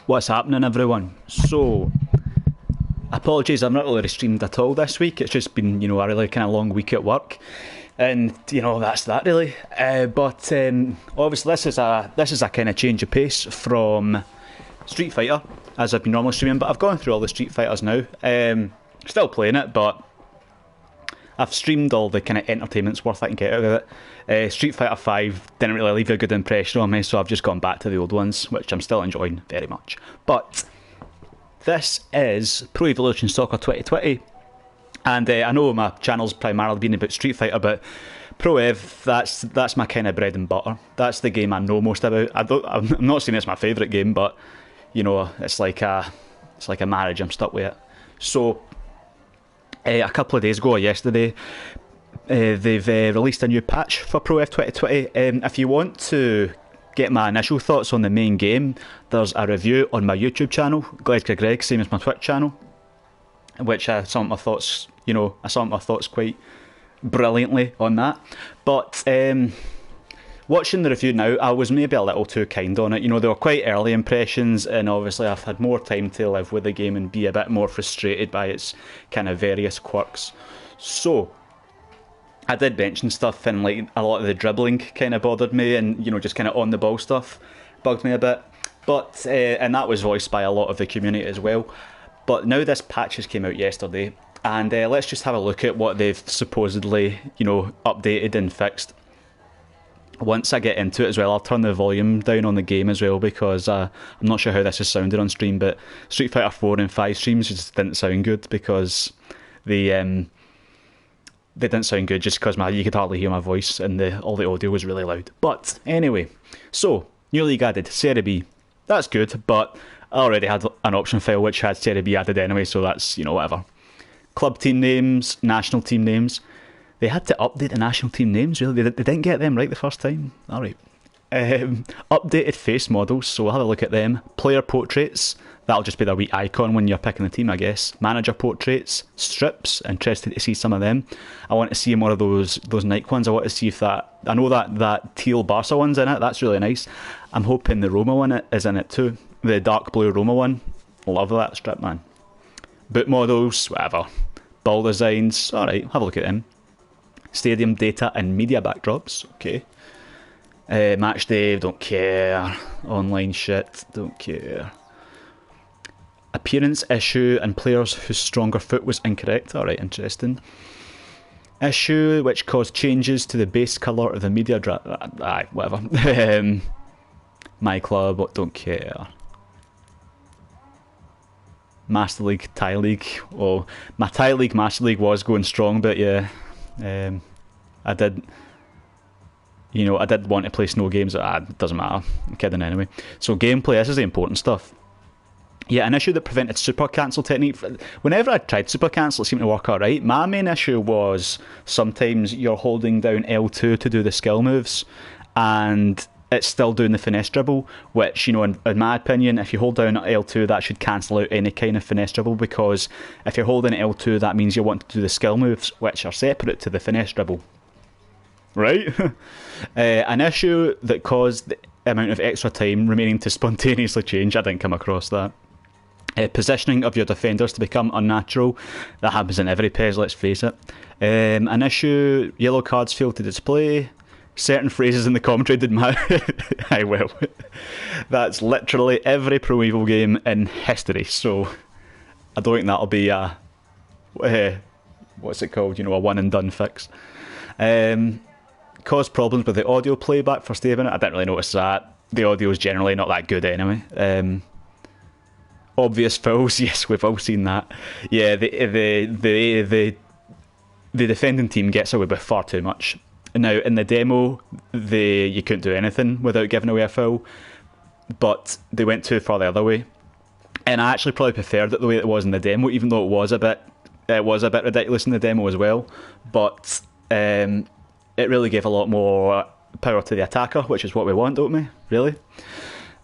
What's happening, everyone? So, apologies, I've not really streamed at all this week. It's just been, a really kind of long week at work, and that's that really. But obviously, this is a kind of change of pace from Street Fighter, as I've been normally streaming. But I've gone through all the Street Fighters now. Still playing it, but I've streamed all the kind of entertainment's worth I can get out of it. Street Fighter 5 didn't really leave a good impression on me, so I've just gone back to the old ones, which I'm still enjoying very much. But this is Pro Evolution Soccer 2020, and I know my channel's primarily been about Street Fighter, but Pro Ev, that's my kind of bread and butter. That's the game I know most about. I'm not saying it's my favourite game, but it's like a marriage. I'm stuck with it. So a couple of days ago, or yesterday, they've released a new patch for Pro F 2020. If you want to get my initial thoughts on the main game, there's a review on my YouTube channel, Gledka Greg, same as my Twitch channel, which I summed my thoughts, quite brilliantly on that. But watching the review now, I was maybe a little too kind on it. They were quite early impressions, and obviously I've had more time to live with the game and be a bit more frustrated by its kind of various quirks. So I did mention stuff, and like a lot of the dribbling kind of bothered me, and just kind of on the ball stuff bugged me a bit. But and that was voiced by a lot of the community as well. But now this patch has came out yesterday, and let's just have a look at what they've supposedly updated and fixed. Once I get into it as well, I'll turn the volume down on the game as well, because I'm not sure how this has sounded on stream, but Street Fighter 4 and 5 streams just didn't sound good, because they didn't sound good just because you could hardly hear my voice, and all the audio was really loud. But anyway, so new league added, Serie B. That's good, but I already had an option file which had Serie B added anyway, so that's, whatever. Club team names, national team names. They had to update the national team names, really. They didn't get them right the first time. Alright. Updated face models, so we'll have a look at them. Player portraits, that'll just be the wee icon when you're picking the team, I guess. Manager portraits, strips, interested to see some of them. I want to see more of those Nike ones. I want to see if I know that teal Barca one's in it, that's really nice. I'm hoping the Roma one is in it too. The dark blue Roma one, love that strip, man. Boot models, whatever. Ball designs, alright, have a look at them. Stadium data and media backdrops, okay. Match day, don't care. Online shit, don't care. Appearance issue and players whose stronger foot was incorrect, alright, interesting. Issue which caused changes to the base colour of the media whatever. My club, don't care. Master League, Thai League. Well, my Thai League, Master League was going strong, but yeah. I did want to play snow games. It doesn't matter. I'm kidding anyway. So gameplay, this is the important stuff. Yeah, an issue that prevented super cancel technique. Whenever I tried super cancel, it seemed to work alright. My main issue was sometimes you're holding down L2 to do the skill moves, and it's still doing the finesse dribble, which, in my opinion, if you hold down L2, that should cancel out any kind of finesse dribble, because if you're holding L2, that means you want to do the skill moves, which are separate to the finesse dribble. Right? An issue that caused the amount of extra time remaining to spontaneously change, I didn't come across that. Positioning of your defenders to become unnatural. That happens in every PES, let's face it. An issue, yellow cards fail to display. Certain phrases in the commentary didn't matter. I will. That's literally every Pro Evo game in history, so I don't think that'll be a what's it called? A one and done fix. Caused problems with the audio playback for stay a minute. I didn't really notice that. The audio is generally not that good anyway. Obvious fouls, yes, we've all seen that. Yeah, the defending team gets away with far too much. Now, in the demo, you couldn't do anything without giving away a foul, but they went too far the other way. And I actually probably preferred it the way it was in the demo, even though it was a bit ridiculous in the demo as well. But it really gave a lot more power to the attacker, which is what we want, don't we? Really?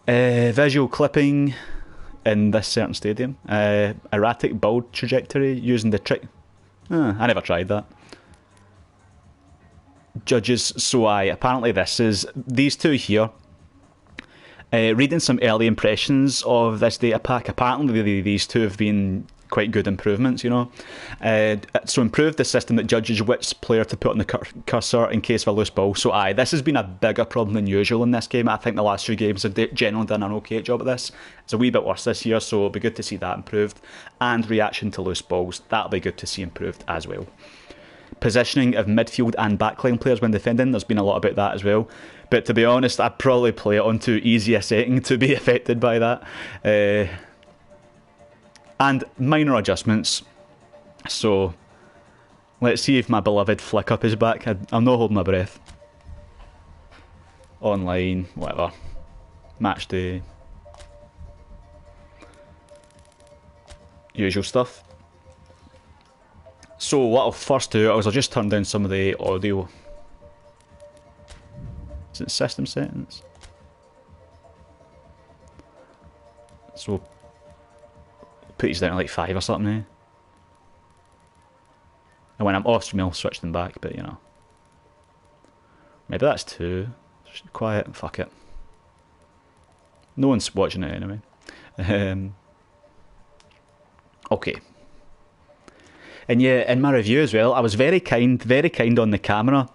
Visual clipping in this certain stadium. Erratic ball trajectory using the trick. I never tried that. Judges, so apparently these two here Reading some early impressions of this data pack, apparently these two have been quite good improvements, you know. So improved the system that judges which player to put on the cursor in case of a loose ball. So this has been a bigger problem than usual in this game. I think the last few games have generally done an okay job at this. It's a wee bit worse this year, so it'll be good to see that improved. And reaction to loose balls, that'll be good to see improved as well. Positioning of midfield and backline players when defending, there's been a lot about that as well. But to be honest, I'd probably play it on too easy a setting to be affected by that. And minor adjustments. So let's see if my beloved flick up is back. I'm not holding my breath. Online, whatever. Match day. Usual stuff. So what I'll first do is I'll just turn down some of the audio. Is it system settings? So put these down to like 5 or something, eh? And when I'm off stream I'll switch them back, but you know. Maybe that's 2. Just quiet, fuck it. No one's watching it anyway. Okay. And yeah, in my review as well, I was very kind on the camera.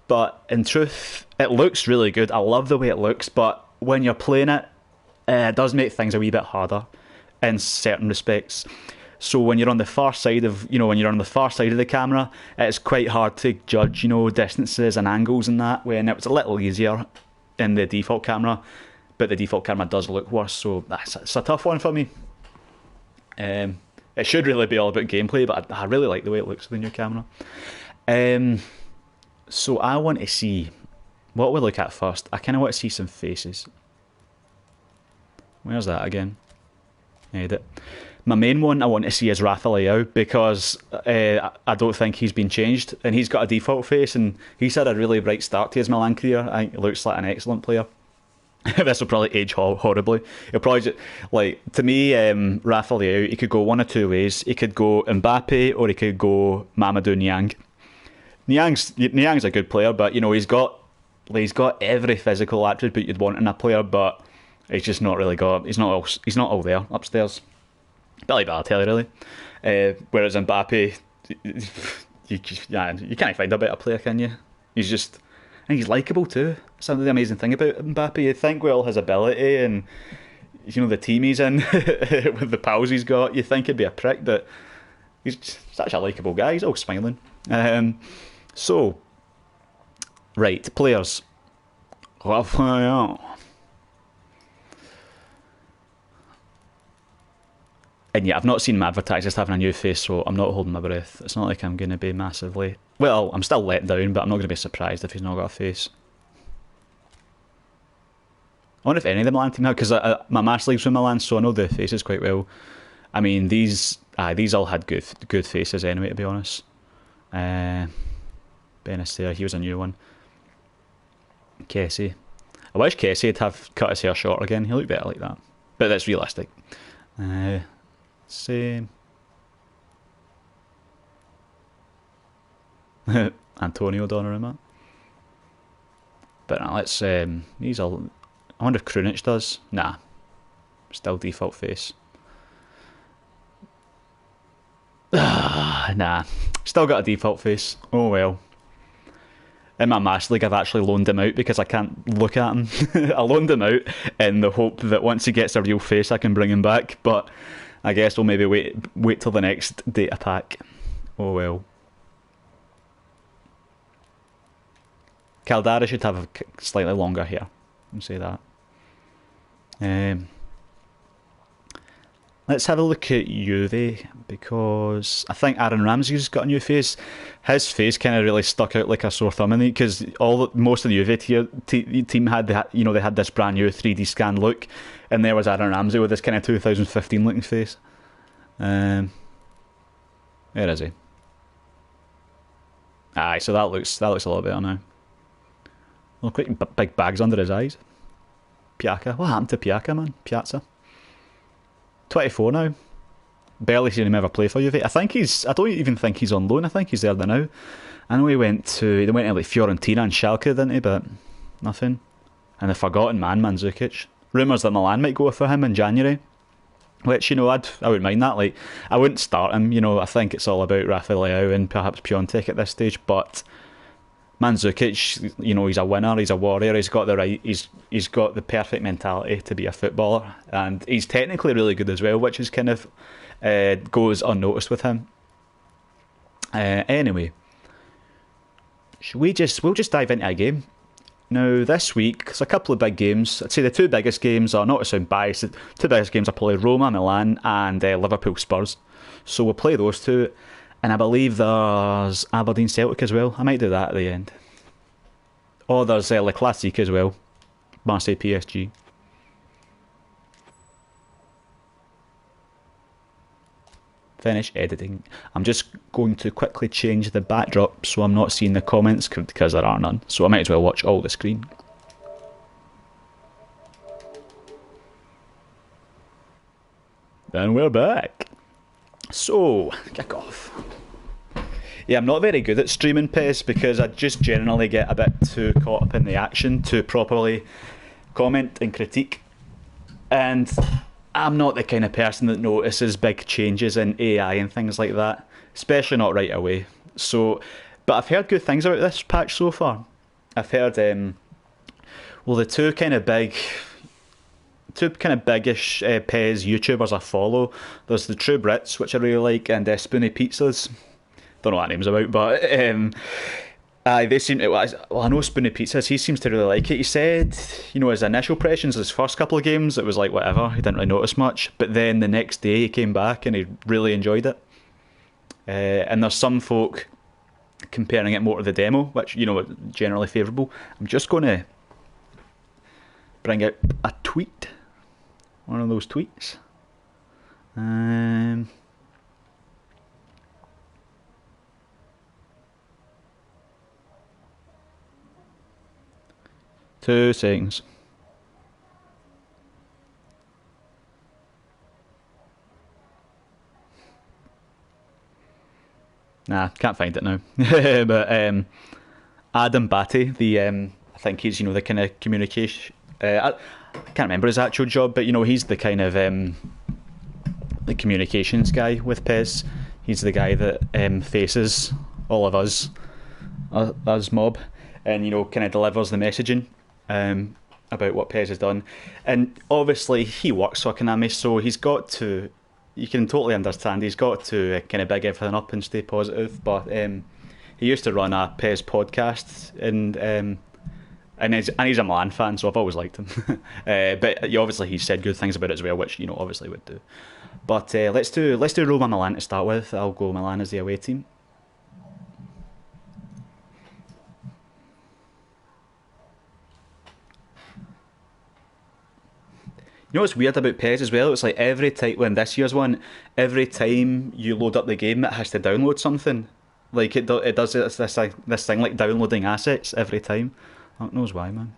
But in truth, it looks really good. I love the way it looks, but when you're playing it, it does make things a wee bit harder in certain respects. So when you're on the far side of, the camera, it's quite hard to judge, distances and angles and that, when it's a little easier in the default camera, but the default camera does look worse, so it's a tough one for me. It should really be all about gameplay, but I really like the way it looks with the new camera. So I want to see what we look at first. I kind of want to see some faces. Where's that again? Edit. My main one I want to see is Raphael, because I don't think he's been changed, and he's got a default face, and he's had a really bright start to his Milan career. I think he looks like an excellent player. This will probably age horribly. He'll probably just, to me, Raphael, he could go one of two ways. He could go Mbappe, or he could go Mamadou Niang. Niang's a good player, but he's got every physical attribute you'd want in a player, but he's just not really got. He's not all there upstairs. Bit like Balotelli, really. Whereas Mbappe, you can't find a better player, can you? I think he's likeable too. That's the amazing thing about Mbappe. You think with all his ability and the team he's in, with the pals he's got, you think he'd be a prick, but he's such a likeable guy. He's all smiling. So, right, players. Raphael. And yeah, I've not seen him advertised as having a new face, so I'm not holding my breath. It's not like I'm going to be massively... Well, I'm still let down, but I'm not going to be surprised if he's not got a face. I wonder if any of the Milan team have, because my Master League's from Milan, so I know the faces quite well. I mean, these all had good faces anyway, to be honest. Benacer, he was a new one. Kessie. I wish Kessie would have cut his hair short again. He looked better like that. But that's realistic. Same. Antonio Donnarumma. But now let's these all. I wonder if Krunic does. Nah, still default face. Nah, still got a default face. Oh well. In my Master League, I've actually loaned him out because I can't look at him. I loaned him out in the hope that once he gets a real face, I can bring him back. But I guess we'll maybe wait till the next data pack. Oh well. Caldara should have a slightly longer hair. I'll say that. Let's have a look at Juve, because I think Aaron Ramsey's got a new face. His face kind of really stuck out like a sore thumb in it, because most of the Juve team had they had this brand new 3D scan look, and there was Aaron Ramsey with this kind of 2015 looking face. Where is he? Aye, so that looks a lot better now. Look like big bags under his eyes. Piazza, what happened to Piazza, man? Piazza. 24 now. Barely seen him ever play for Juve. I don't even think he's on loan. I think he's there now. I know they went to like Fiorentina and Schalke, didn't he? But nothing. And the forgotten man, Mandzukic. rumours that Milan might go for him in January. Which, I wouldn't mind that. Like, I wouldn't start him. I think it's all about Rafael Leao and perhaps Piontek at this stage. But Mandzukic, he's a winner. He's a warrior. He's got the right. He's got the perfect mentality to be a footballer, and he's technically really good as well, which is kind of goes unnoticed with him. Anyway, we'll just dive into a game. Now, this week, there's a couple of big games. I'd say the two biggest games are, not to sound biased, the two biggest games are probably Roma, Milan, and Liverpool Spurs. So we'll play those two. And I believe there's Aberdeen Celtic as well. I might do that at the end. Oh, there's Le Classique as well. Marseille PSG. Finish editing. I'm just going to quickly change the backdrop so I'm not seeing the comments because there are none. So I might as well watch all the screen. And we're back. So, kick off. Yeah, I'm not very good at streaming PES because I just generally get a bit too caught up in the action to properly comment and critique. And I'm not the kind of person that notices big changes in AI and things like that, especially not right away. So, but I've heard good things about this patch so far. I've heard, the two kind of biggish PES YouTubers I follow. There's the True Brits, which I really like, and Spoony Pizzas. Don't know what that name's about, but they seem to. Well, I know Spoony Pizzas. He seems to really like it. He said, his initial impressions, his first couple of games, it was like whatever. He didn't really notice much. But then the next day he came back and he really enjoyed it. And there's some folk comparing it more to the demo, which generally favourable. I'm just going to bring out a tweet, one of those tweets. 2 seconds. Nah, can't find it now. But Adam Batty, I think he's the kind of communication. I can't remember his actual job, but he's the kind of the communications guy with PES. He's the guy that faces all of us mob, and kind of delivers the messaging about what PES has done. And obviously he works for Konami, so he's got to. You can totally understand. He's got to kind of big everything up and stay positive. But he used to run a PES podcast, and he's a Milan fan, so I've always liked him. But obviously he said good things about it as well, which obviously would do. But let's do Roma Milan to start with. I'll go Milan as the away team. What's weird about PES as well? It's like every time, when this year's one, every time you load up the game, it has to download something. Like it does this thing like downloading assets every time. I don't know why, man.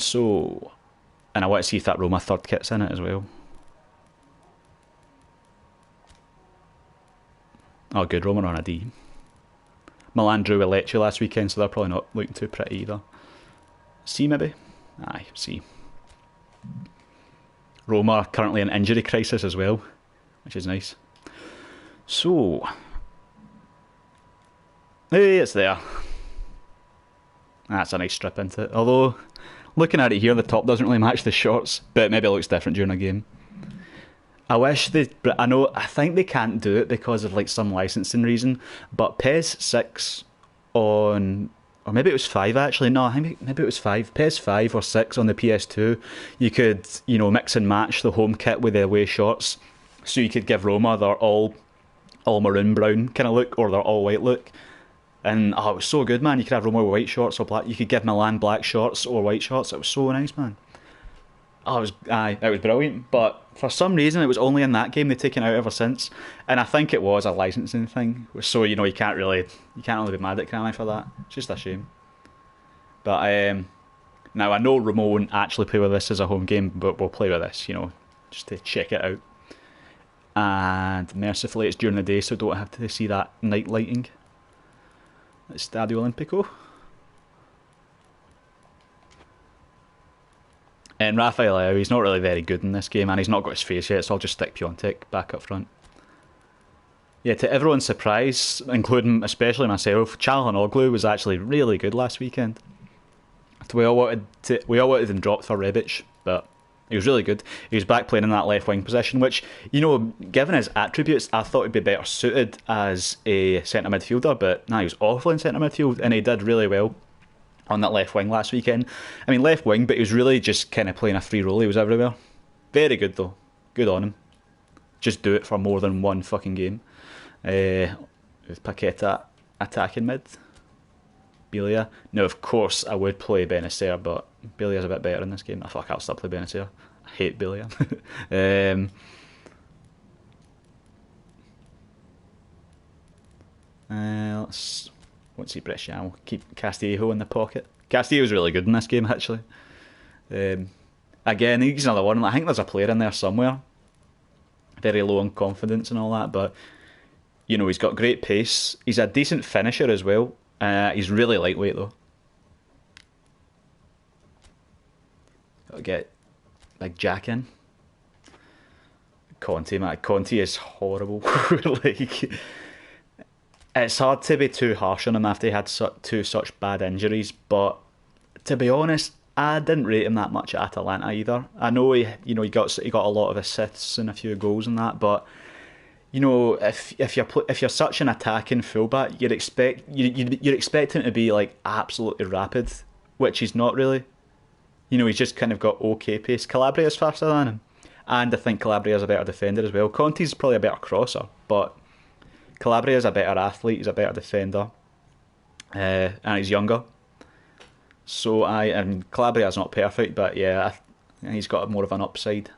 So, and I want to see if that Roma third kit's in it as well. Oh, good, Roma on a D. Milan drew with Lecce last weekend, so they're probably not looking too pretty either. C maybe? Aye, C. Roma are currently in injury crisis as well, which is nice. So, hey, it's there. That's a nice strip into it. Although, looking at it here, the top doesn't really match the shorts, but maybe it looks different during a game. I think they can't do it because of like some licensing reason, but PES 6 on, or maybe it was 5 actually, no, I think maybe it was 5, PES 5 or 6 on the PS2, you could, mix and match the home kit with the away shorts, so you could give Roma their all maroon brown kind of look, or their all white look. And it was so good, man. You could have Roma with white shorts or black. You could give Milan black shorts or white shorts. It was so nice, man. It was brilliant. But for some reason, it was only in that game. They've taken it out ever since. And I think it was a licensing thing. So you can't really be mad at Konami for that. It's just a shame. But now I know Roma won't actually play with this as a home game, but we'll play with this, just to check it out. And mercifully, it's during the day, so don't have to see that night lighting. Stadio Olimpico. And Raphael, he's not really very good in this game, and he's not got his face yet, so I'll just stick Piontek back up front. Yeah, to everyone's surprise, including especially myself, Calhanoglu was actually really good last weekend. We all wanted him dropped for Rebic, but he was really good. He was back playing in that left wing position, which, you know, given his attributes, I thought he'd be better suited as a centre midfielder, but he was awful in centre midfield, and he did really well on that left wing last weekend. I mean, left wing, but he was really just kind of playing a free role. He was everywhere. Very good, though. Good on him. Just do it for more than one fucking game. With Paqueta attacking mid. Belia. Now, of course, I would play Benacer, but Belia's a bit better in this game. I'll still play Benacer. I hate Belia. Let's see, British. We'll keep Castillejo in the pocket. Castillejo's really good in this game, actually. Again, he's another one. I think there's a player in there somewhere. Very low on confidence and all that, but you know, he's got great pace. He's a decent finisher as well. He's really lightweight though. Gotta get Big Jack in. Conte, man. Conte is horrible. Like, it's hard to be too harsh on him after he had two such bad injuries, but to be honest, I didn't rate him that much at Atalanta either. I know he got a lot of assists and a few goals and that, but you know, if you're such an attacking fullback, you'd expect him to be like absolutely rapid, which he's not really. You know, he's just kind of got okay pace. Calabria's faster than him, and I think Calabria's a better defender as well. Conte's probably a better crosser, but Calabria's a better athlete. He's a better defender, and he's younger. So and Calabria's not perfect, but yeah, he's got more of an upside.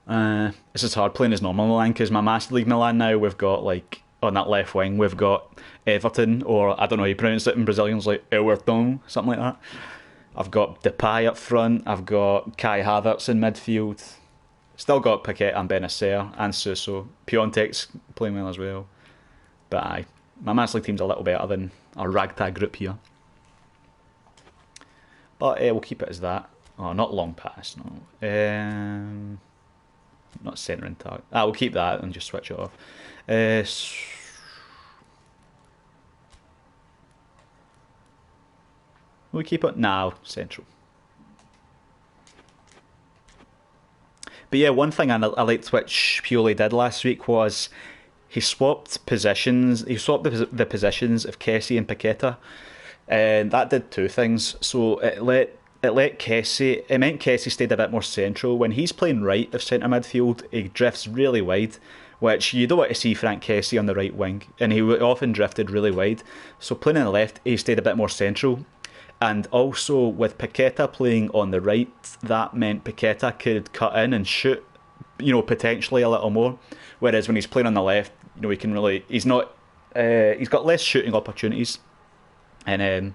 This is hard playing as normal Milan because my Master League Milan now, we've got like on that left wing we've got Everton, or I don't know how you pronounce it in Brazilians, like Everton, something like that. I've got Depay up front, I've got Kai Havertz in midfield, still got Paqueta and Benacer and Suso. Piontek's playing well as well, but my Master League team's a little better than our ragtag group here. But we'll keep it as that. Oh, not long pass, no. Not centering target. We'll keep that and just switch it off. Will we keep it? No, central. But yeah, one thing I liked which Pioli did last week was he swapped positions. He swapped the positions of Kessie and Paqueta, and that did two things. So it meant Kessie stayed a bit more central. When he's playing right of centre midfield, he drifts really wide, which you don't want to see Frank Kessie on the right wing, and he often drifted really wide. So playing on the left, he stayed a bit more central. And also with Paqueta playing on the right, that meant Paqueta could cut in and shoot, you know, potentially a little more. Whereas when he's playing on the left, you know, he's got less shooting opportunities. And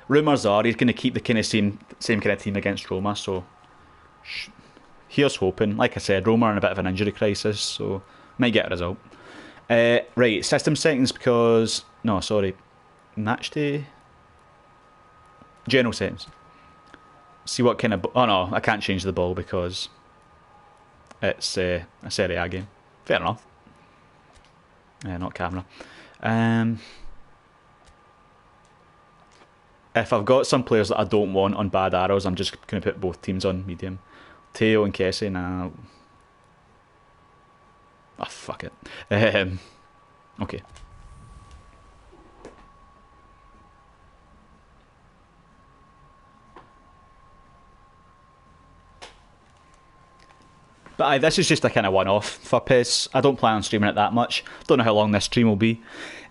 rumours are he's going to keep the kind of same kind of team against Roma. So here's hoping. Like I said, Roma are in a bit of an injury crisis, so might get a result. Right, system settings because match day. General settings. See what kind of... Oh no, I can't change the ball because it's a Serie A game. Fair enough. Not camera. If I've got some players that I don't want on bad arrows, I'm just going to put both teams on medium. Teo and Kessie, nah. Oh, fuck it. Okay. But this is just a kind of one-off for PES. I don't plan on streaming it that much. Don't know how long this stream will be.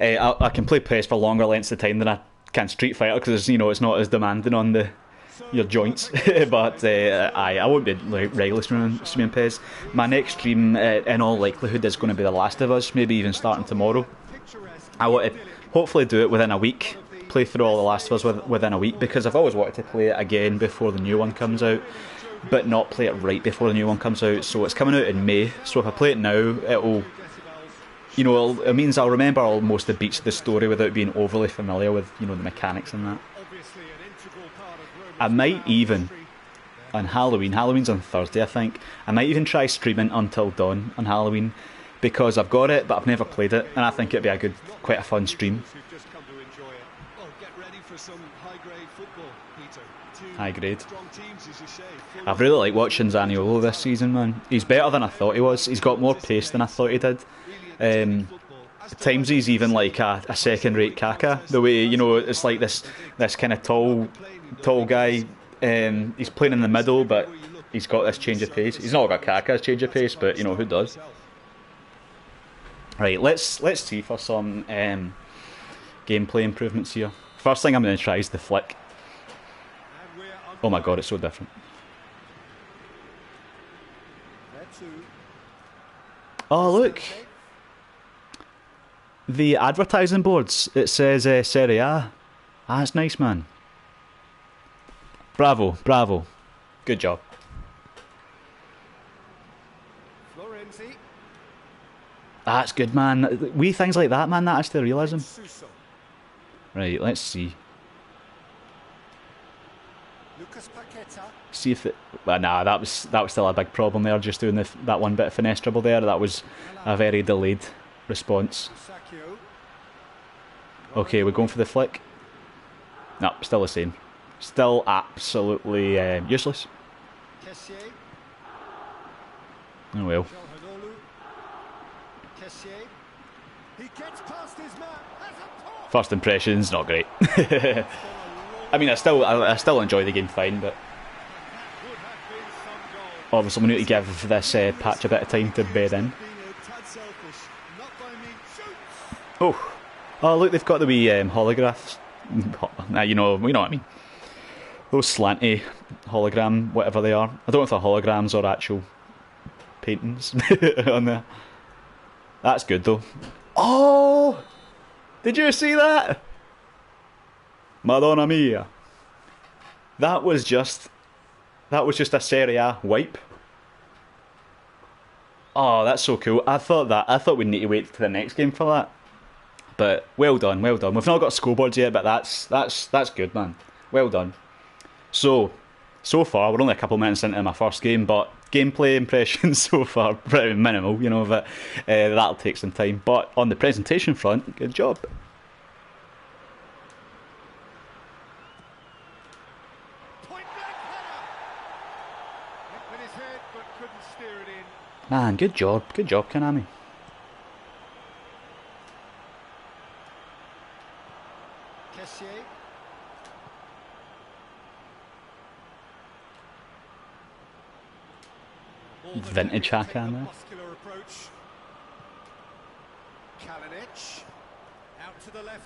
I can play PES for longer lengths of time than I can Street Fighter because it's not as demanding on your joints. But I won't be regularly streaming PES. My next stream, in all likelihood, is going to be The Last of Us, maybe even starting tomorrow. I want to hopefully do it within a week. Play through all The Last of Us within a week because I've always wanted to play it again before the new one comes out, but not play it right before the new one comes out. So it's coming out in May, so if I play it now, it means I'll remember almost the beats of the story without being overly familiar with the mechanics and that. I might even on Halloween. Halloween's on Thursday, I think. I might even try streaming Until Dawn on Halloween, because I've got it, but I've never played it, and I think it'd be quite a fun stream. High grade. I've really liked watching Zaniolo this season, man. He's better than I thought he was. He's got more pace than I thought he did. At times he's even like a second-rate Kaka. The way, you know, it's like this kind of tall guy. He's playing in the middle, but he's got this change of pace. He's not got Kaka's change of pace, but you know who does. Right, let's see for some gameplay improvements here. First thing I'm going to try is the flick. Oh my god, it's so different. Oh look, the advertising boards, it says Serie A. Ah, that's nice, man. Bravo, bravo. Good job. That's good, man. Wee things like that, man, that adds to the realism. Right, let's see. See if it... Well, nah, that was still a big problem there, just doing that one bit of finesse dribble there. That was a very delayed response. Okay, we're going for the flick. No, still the same. Still absolutely useless. Oh well. First impressions, not great. I mean, I still enjoy the game fine, but obviously we need to give this patch a bit of time to bed in. Oh, look, they've got the wee holographs. You know what I mean. Those slanty hologram, whatever they are. I don't know if they're holograms or actual paintings on there. That's good though. Oh, did you see that? Madonna mia. That was just a Serie A wipe. Oh, that's so cool. I thought we'd need to wait to the next game for that. But well done, well done. We've not got scoreboards yet, but that's good, man. Well done. So far, we're only a couple minutes into my first game, but gameplay impressions so far pretty minimal, you know, but that'll take some time. But on the presentation front, good job. Man, good job, Konami. Vintage Hakan there.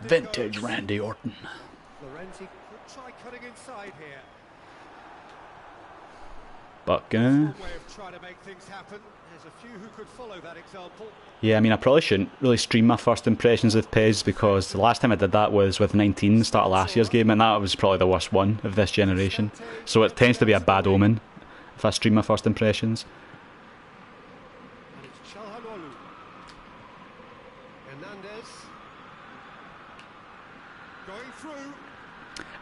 Vintage Randy Orton. But yeah, I mean, I probably shouldn't really stream my first impressions of PES, because the last time I did that was with 19, the start of last year's game, and that was probably the worst one of this generation. So it tends to be a bad omen if I stream my first impressions.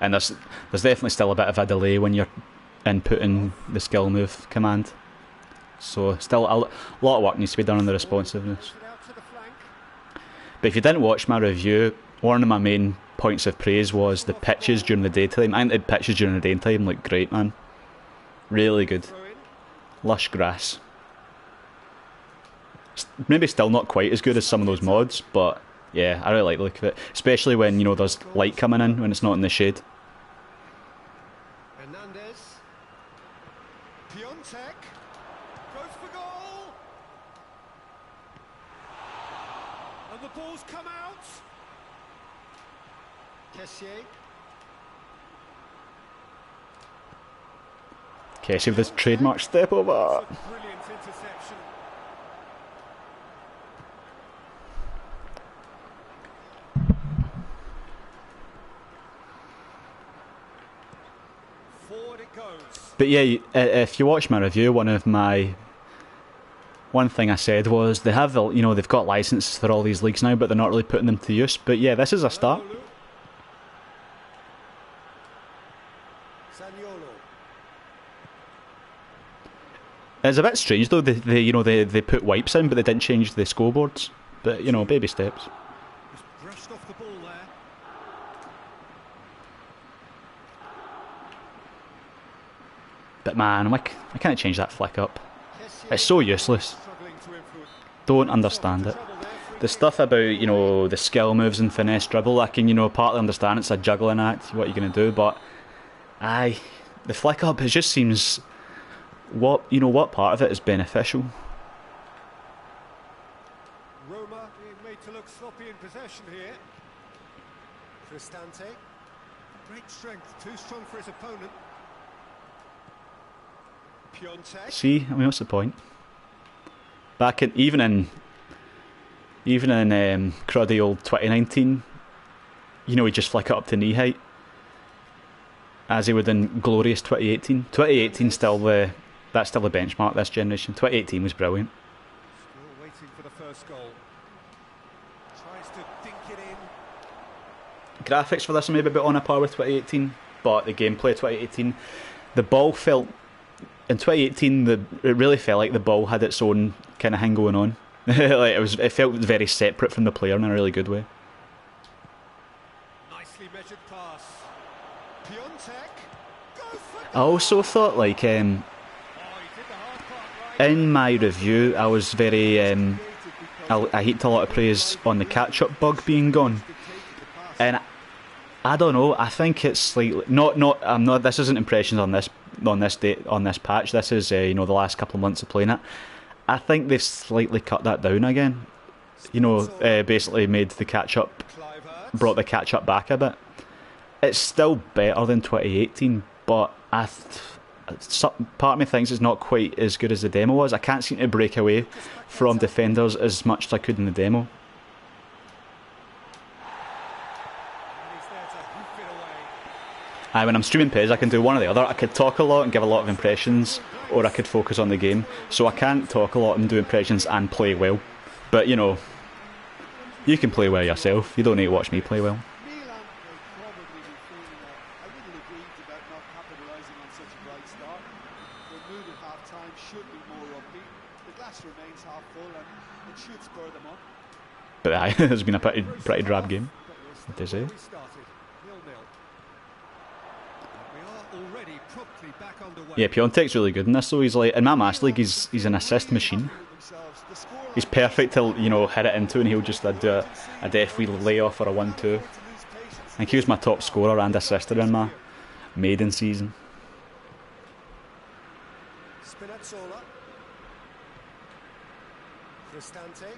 And there's definitely still a bit of a delay when you're inputting the skill move command. So still a lot of work needs to be done on the responsiveness. But if you didn't watch my review, one of my main points of praise was the pitches during the daytime. I think the pitches during the daytime look great, man. Really good. Lush grass. Maybe still not quite as good as some of those mods, but yeah, I really like the look of it. Especially when, you know, there's light coming in, when it's not in the shade. Goes for goal. And the ball's come out. Kessie with his trademark step over. Brilliant interception. Forward it goes. But yeah, if you watch my review, one thing I said was they have, you know, they've got licenses for all these leagues now, but they're not really putting them to use. But yeah, this is a start. It's a bit strange though. They put wipes in, but they didn't change the scoreboards. But you know, baby steps. Just brushed off the ball there. But man, why can't I change that flick up? It's so useless. Don't understand it. The stuff about, you know, the skill moves and finesse dribble, I can, you know, partly understand it's a juggling act, what you're going to do, but the flick up, it just seems, what part of it is beneficial? Roma being made to look sloppy in possession here. Cristante. Great strength, too strong for his opponent. Piontek. See, I mean, what's the point? Even in cruddy old 2019, you know, he'd just flick it up to knee height, as he would in glorious 2018. 2018 that's still the benchmark this generation. 2018 was brilliant. Still waiting for the first goal. Tries to dink it in. Graphics for this are maybe a bit on a par with 2018, but the gameplay of 2018, the ball felt, in 2018, it really felt like the ball had its own kind of thing going on. Like it felt very separate from the player in a really good way. Nicely measured pass. Piontek. Go for I also thought, like, he did the hard part right. in my review, I was very, I heaped a lot of praise on the catch-up bug being gone, and I don't know. I think it's slightly not. This isn't impressions on this patch. This is the last couple of months of playing it. I think they've slightly cut that down again. You know, basically brought the catch up back a bit. It's still better than 2018, but part of me thinks it's not quite as good as the demo was. I can't seem to break away from defenders as much as I could in the demo. When I'm streaming PES, I can do one or the other. I could talk a lot and give a lot of impressions, or I could focus on the game. So I can't talk a lot and do impressions and play well. But, you know, you can play well yourself. You don't need to watch me play well. Milan will probably be feeling a little aggrieved about not capitalising on such a bright start. Their mood at half-time should be more upbeat. The glass remains half full and it should spur them on. But it's been a pretty drab game, to say. Yeah, Piontek's really good in this, though. He's like, in my Master League, he's an assist machine. He's perfect to, you know, hit it into, and he'll just do a death wheel layoff or a 1-2. I think he was my top scorer and assister in my maiden season. Spinazzola. Cristante.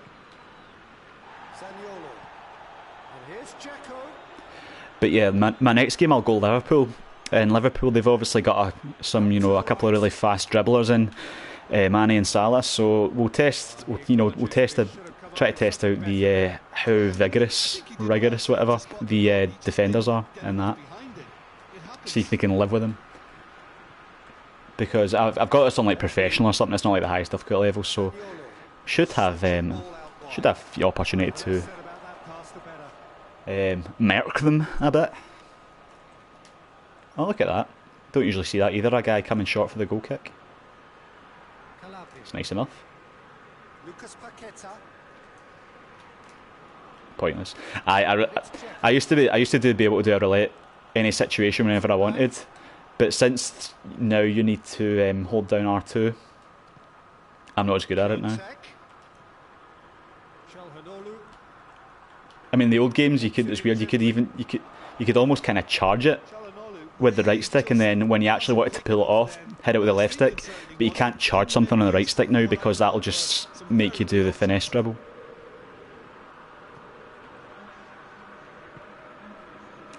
Zaniolo. And here's Dzeko. But yeah, my next game I'll go Liverpool. In Liverpool, they've obviously got a couple of really fast dribblers in Mane and Salah. So we'll try to test out the how rigorous whatever the defenders are in that. See if they can live with them. Because I've got this on like professional or something. It's not like the highest difficulty level, so should have the opportunity to merc them a bit. Oh, look at that. Don't usually see that either, a guy coming short for the goal kick. It's nice enough. Pointless. I used to be able to do a relate any situation whenever I wanted, but since now you need to hold down R2, I'm not as good at it now. I mean, the old games it's weird. You could almost kind of charge it with the right stick, and then when you actually wanted to pull it off, hit it with the left stick. But you can't charge something on the right stick now because that'll just make you do the finesse dribble.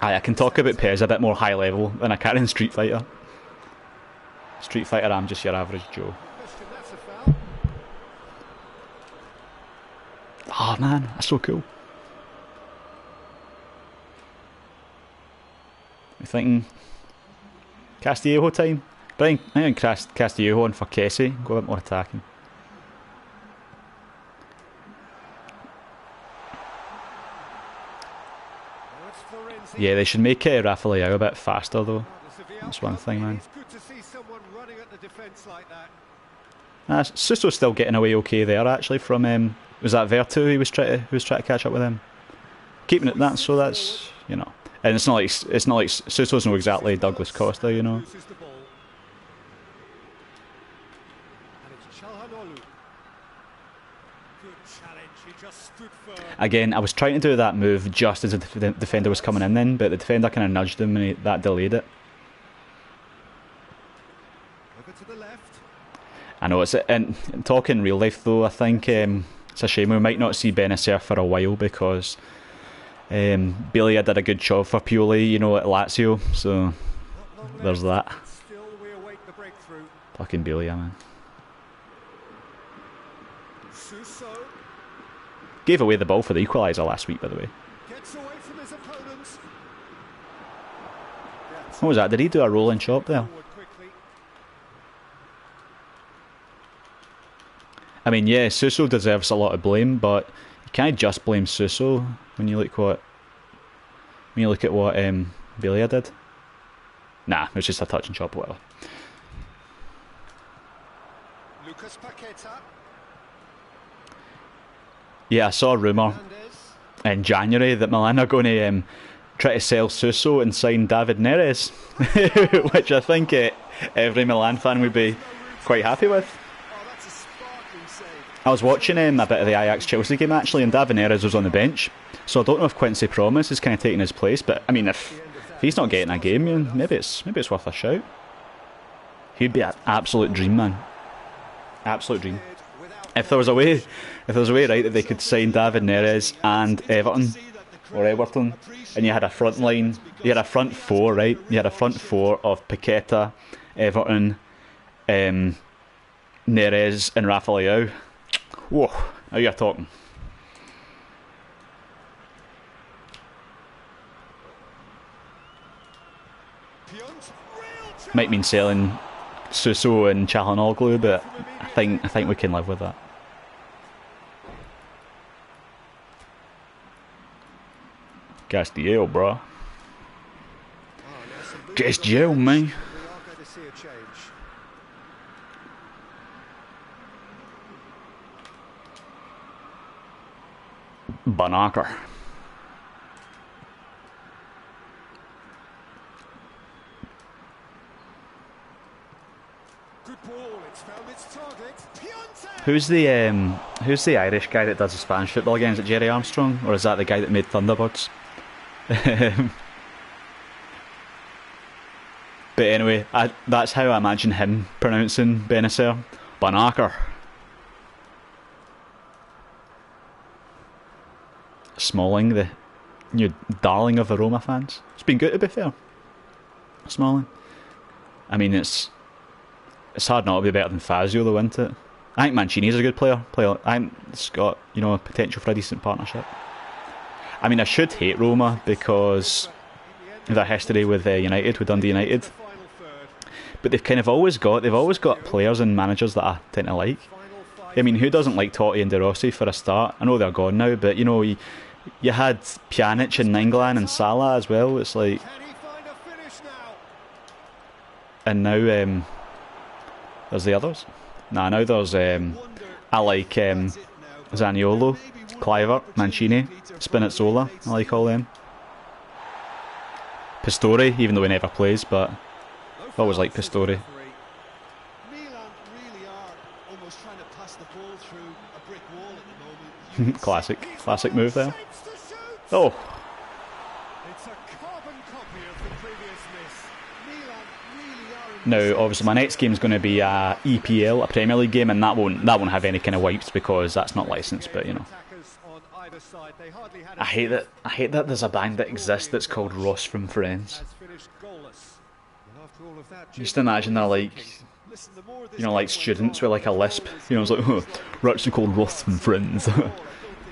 I can talk about PES a bit more high level than I can in Street Fighter. Street Fighter, I'm just your average Joe. Oh man, that's so cool. I'm thinking Castillejo time. But I think Castillejo on for Kessie. Go a bit more attacking. Yeah, they should make Rafael a bit faster though. That's one thing, man. It's good to see someone running at the defence like that. Susso's still getting away okay there actually from was that Vertu he was trying to catch up with him. Keeping it that, so that's, you know. And it's not like Susso's no exactly Douglas Costa, you know. Loses the ball. And it's Çalhanoğlu. Good challenge. He just stood firm. Again, I was trying to do that move just as the defender was coming in then, but the defender kind of nudged him and that delayed it. Over to the left. I know, and talking real life though, I think it's a shame we might not see Benacer for a while because Biglia did a good job for Pioli, you know, at Lazio, so there's that. Still we await the breakthrough. Fucking Biglia, man. Suso Gave away the ball for the equaliser last week, by the way. gets away from his opponents. What was that? Did he do a rolling chop there? Forward quickly. I mean, yeah, Suso deserves a lot of blame, but you can't just blame Suso when you look at what Biglia did. Nah, it was just a touch and chop, whatever. Lucas Paqueta. Yeah, I saw a rumour Hernandez. in January that Milan are going to try to sell Suso and sign David Neres, which I think every Milan fan would be quite happy with. Oh, that's a sparkling save. I was watching a bit of the Ajax-Chelsea game actually, and David Neres was on the bench, so I don't know if Quincy Promes is kind of taking his place, but I mean, if he's not getting a game, maybe it's worth a shout. He'd be an absolute dream, man. Absolute dream. If there was a way, right, that they could sign David Neres and Everton, and you had a front line, you had a front four, right? You had a front four of Paqueta, Everton, Neres, and Rafa Leao. Whoa, now you're talking. Might mean selling Suso and Çalhanoğlu, but I think we can live with that. Castiel, bro. Castiel, man. We are going to see a change. Banaker. Good ball. It's found its target. Piontek. Who's the Irish guy that does the Spanish football again? Is it Jerry Armstrong, or is that the guy that made Thunderbirds? But anyway, that's how I imagine him pronouncing Benacer. Banaker. Smalling, the new darling of the Roma fans. It's been good, to be fair. Smalling. I mean, it's hard not to be better than Fazio, though, isn't it? I think Mancini's a good player. I think it's got, you know, potential for a decent partnership. I mean, I should hate Roma because of their history with United, with Dundee United. But they've always got players and managers that I tend to like. I mean, who doesn't like Totti and De Rossi for a start? I know they're gone now, but you know, you had Pjanic and Nainggolan and Salah as well. It's like, Can he find a finish now? and now there's the others. Nah, now there's I like Zaniolo, Kluivert, Mancini, Spinazzola. I like all them. Pastore, even though he never plays, but I always like Pastore. Milan really are almost trying to pass the ball through a brick wall at the moment. Classic move there. Oh, It's a carbon copy of the previous miss. Milan really are in now obviously my next game is going to be a EPL, a Premier League game, and that won't have any kind of wipes because that's not licensed. But you know, Attackers on either side. They hardly had a I hate that there's a band that exists that's called Ross from Friends. has finished goalless. And after all of that, Just imagine they're like, Listen, the more this you know, like game went students on, with like a lisp. You know, it's like, oh, we're actually called Ross from Friends.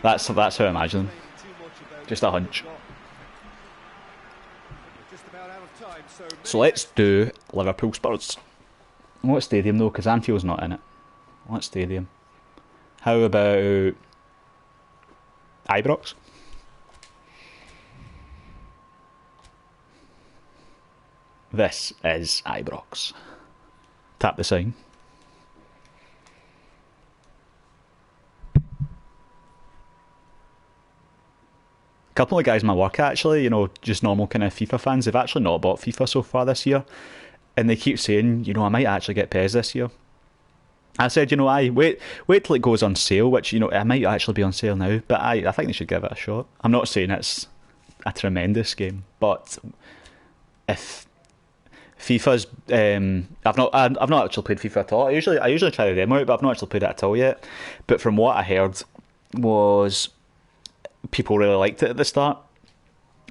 that's how I imagine them. too much about Just a hunch. just about out of time. So let's do Liverpool Spurs. What stadium though? Because Anfield's not in it. What stadium? How about Ibrox? This is Ibrox. Tap the sign. couple of guys in my work actually, you know, just normal kind of FIFA fans, they've actually not bought FIFA so far this year, and they keep saying, you know, I might actually get PES this year. I said, you know, wait till it goes on sale, which, you know, it might actually be on sale now, but I think they should give it a shot. I'm not saying it's a tremendous game, but if FIFA's, I've not actually played FIFA at all. I usually try the demo out, but I've not actually played it at all yet. But from what I heard was people really liked it at the start,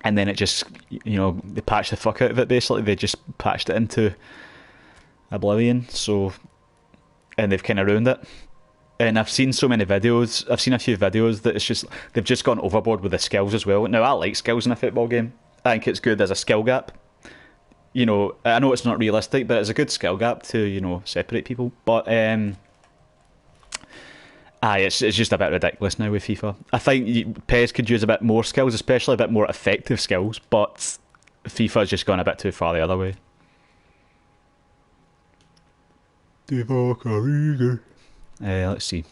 and then it just, you know, they patched the fuck out of it. Basically, they just patched it into oblivion. So, and they've kind of ruined it. And I've seen so many videos. I've seen a few videos that it's just they've just gone overboard with the skills as well. Now I like skills in a football game. I think it's good as a skill gap. You know, I know it's not realistic, but it's a good skill gap to, you know, separate people. But it's just a bit ridiculous now with FIFA. I think PES could use a bit more skills, especially a bit more effective skills. But FIFA's just gone a bit too far the other way. Let's see.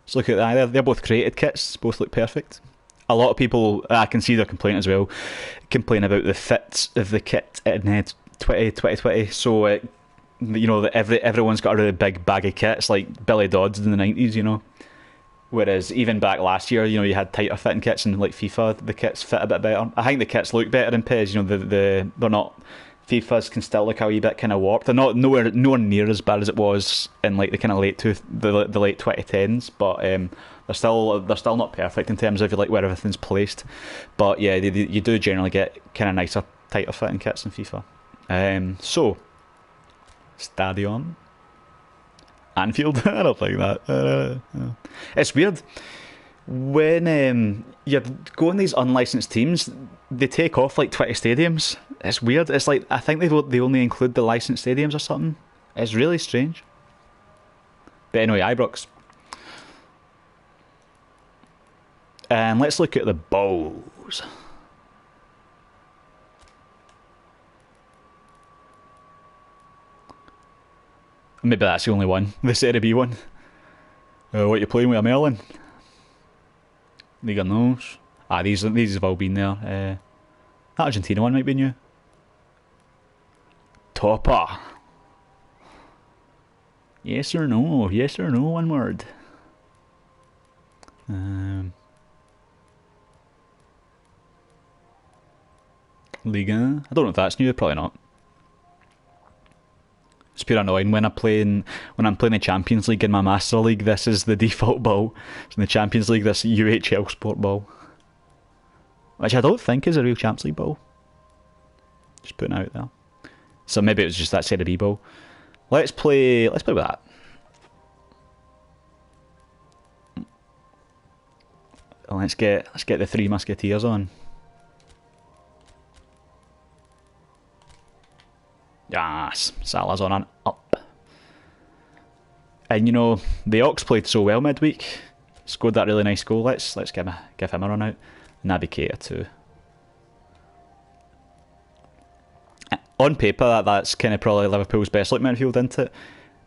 Let's look at that. They're both created kits. Both look perfect. A lot of people, I can see their complaint as well, complain about the fit of the kit in 2020. So, you know, everyone's got a really big baggy kit. It's like Billy Dodd's in the 90s, you know. Whereas even back last year, you know, you had tighter fitting kits, and like FIFA, the kits fit a bit better. I think the kits look better in PES. You know, they're not. FIFA's can still look a wee bit kind of warped. They're not nowhere near as bad as it was in like the kind of late 2010s, but they're still not perfect in terms of like where everything's placed. But yeah, you do generally get kind of nicer, tighter fitting kits in FIFA. So Stadion, Anfield. I don't like that. It's weird when you're going these unlicensed teams. They take off like 20 stadiums. It's weird. It's like, I think they only include the licensed stadiums or something. It's really strange. But anyway, Ibrox. And let's look at the bowls. Maybe that's the only one. The Serie B one. What you playing with, a Merlin? Liga Nos. These have all been there. That Argentina one might be new. Topper. Yes or no? Yes or no? One word. Liga. I don't know if that's new. Probably not. It's pure annoying when I'm playing the Champions League in my Master League. This is the default ball. So in the Champions League, this UHL Sport ball, which I don't think is a real Champions League ball. Just putting it out there. So maybe it was just that Serie B ball. Let's play with that. Let's get the Three Musketeers on. Yes, Salah's on an up. And you know, the Ox played so well midweek. Scored that really nice goal. Let's give him a run out. Navigator too. On paper, that's kind of probably Liverpool's best look midfield, isn't it?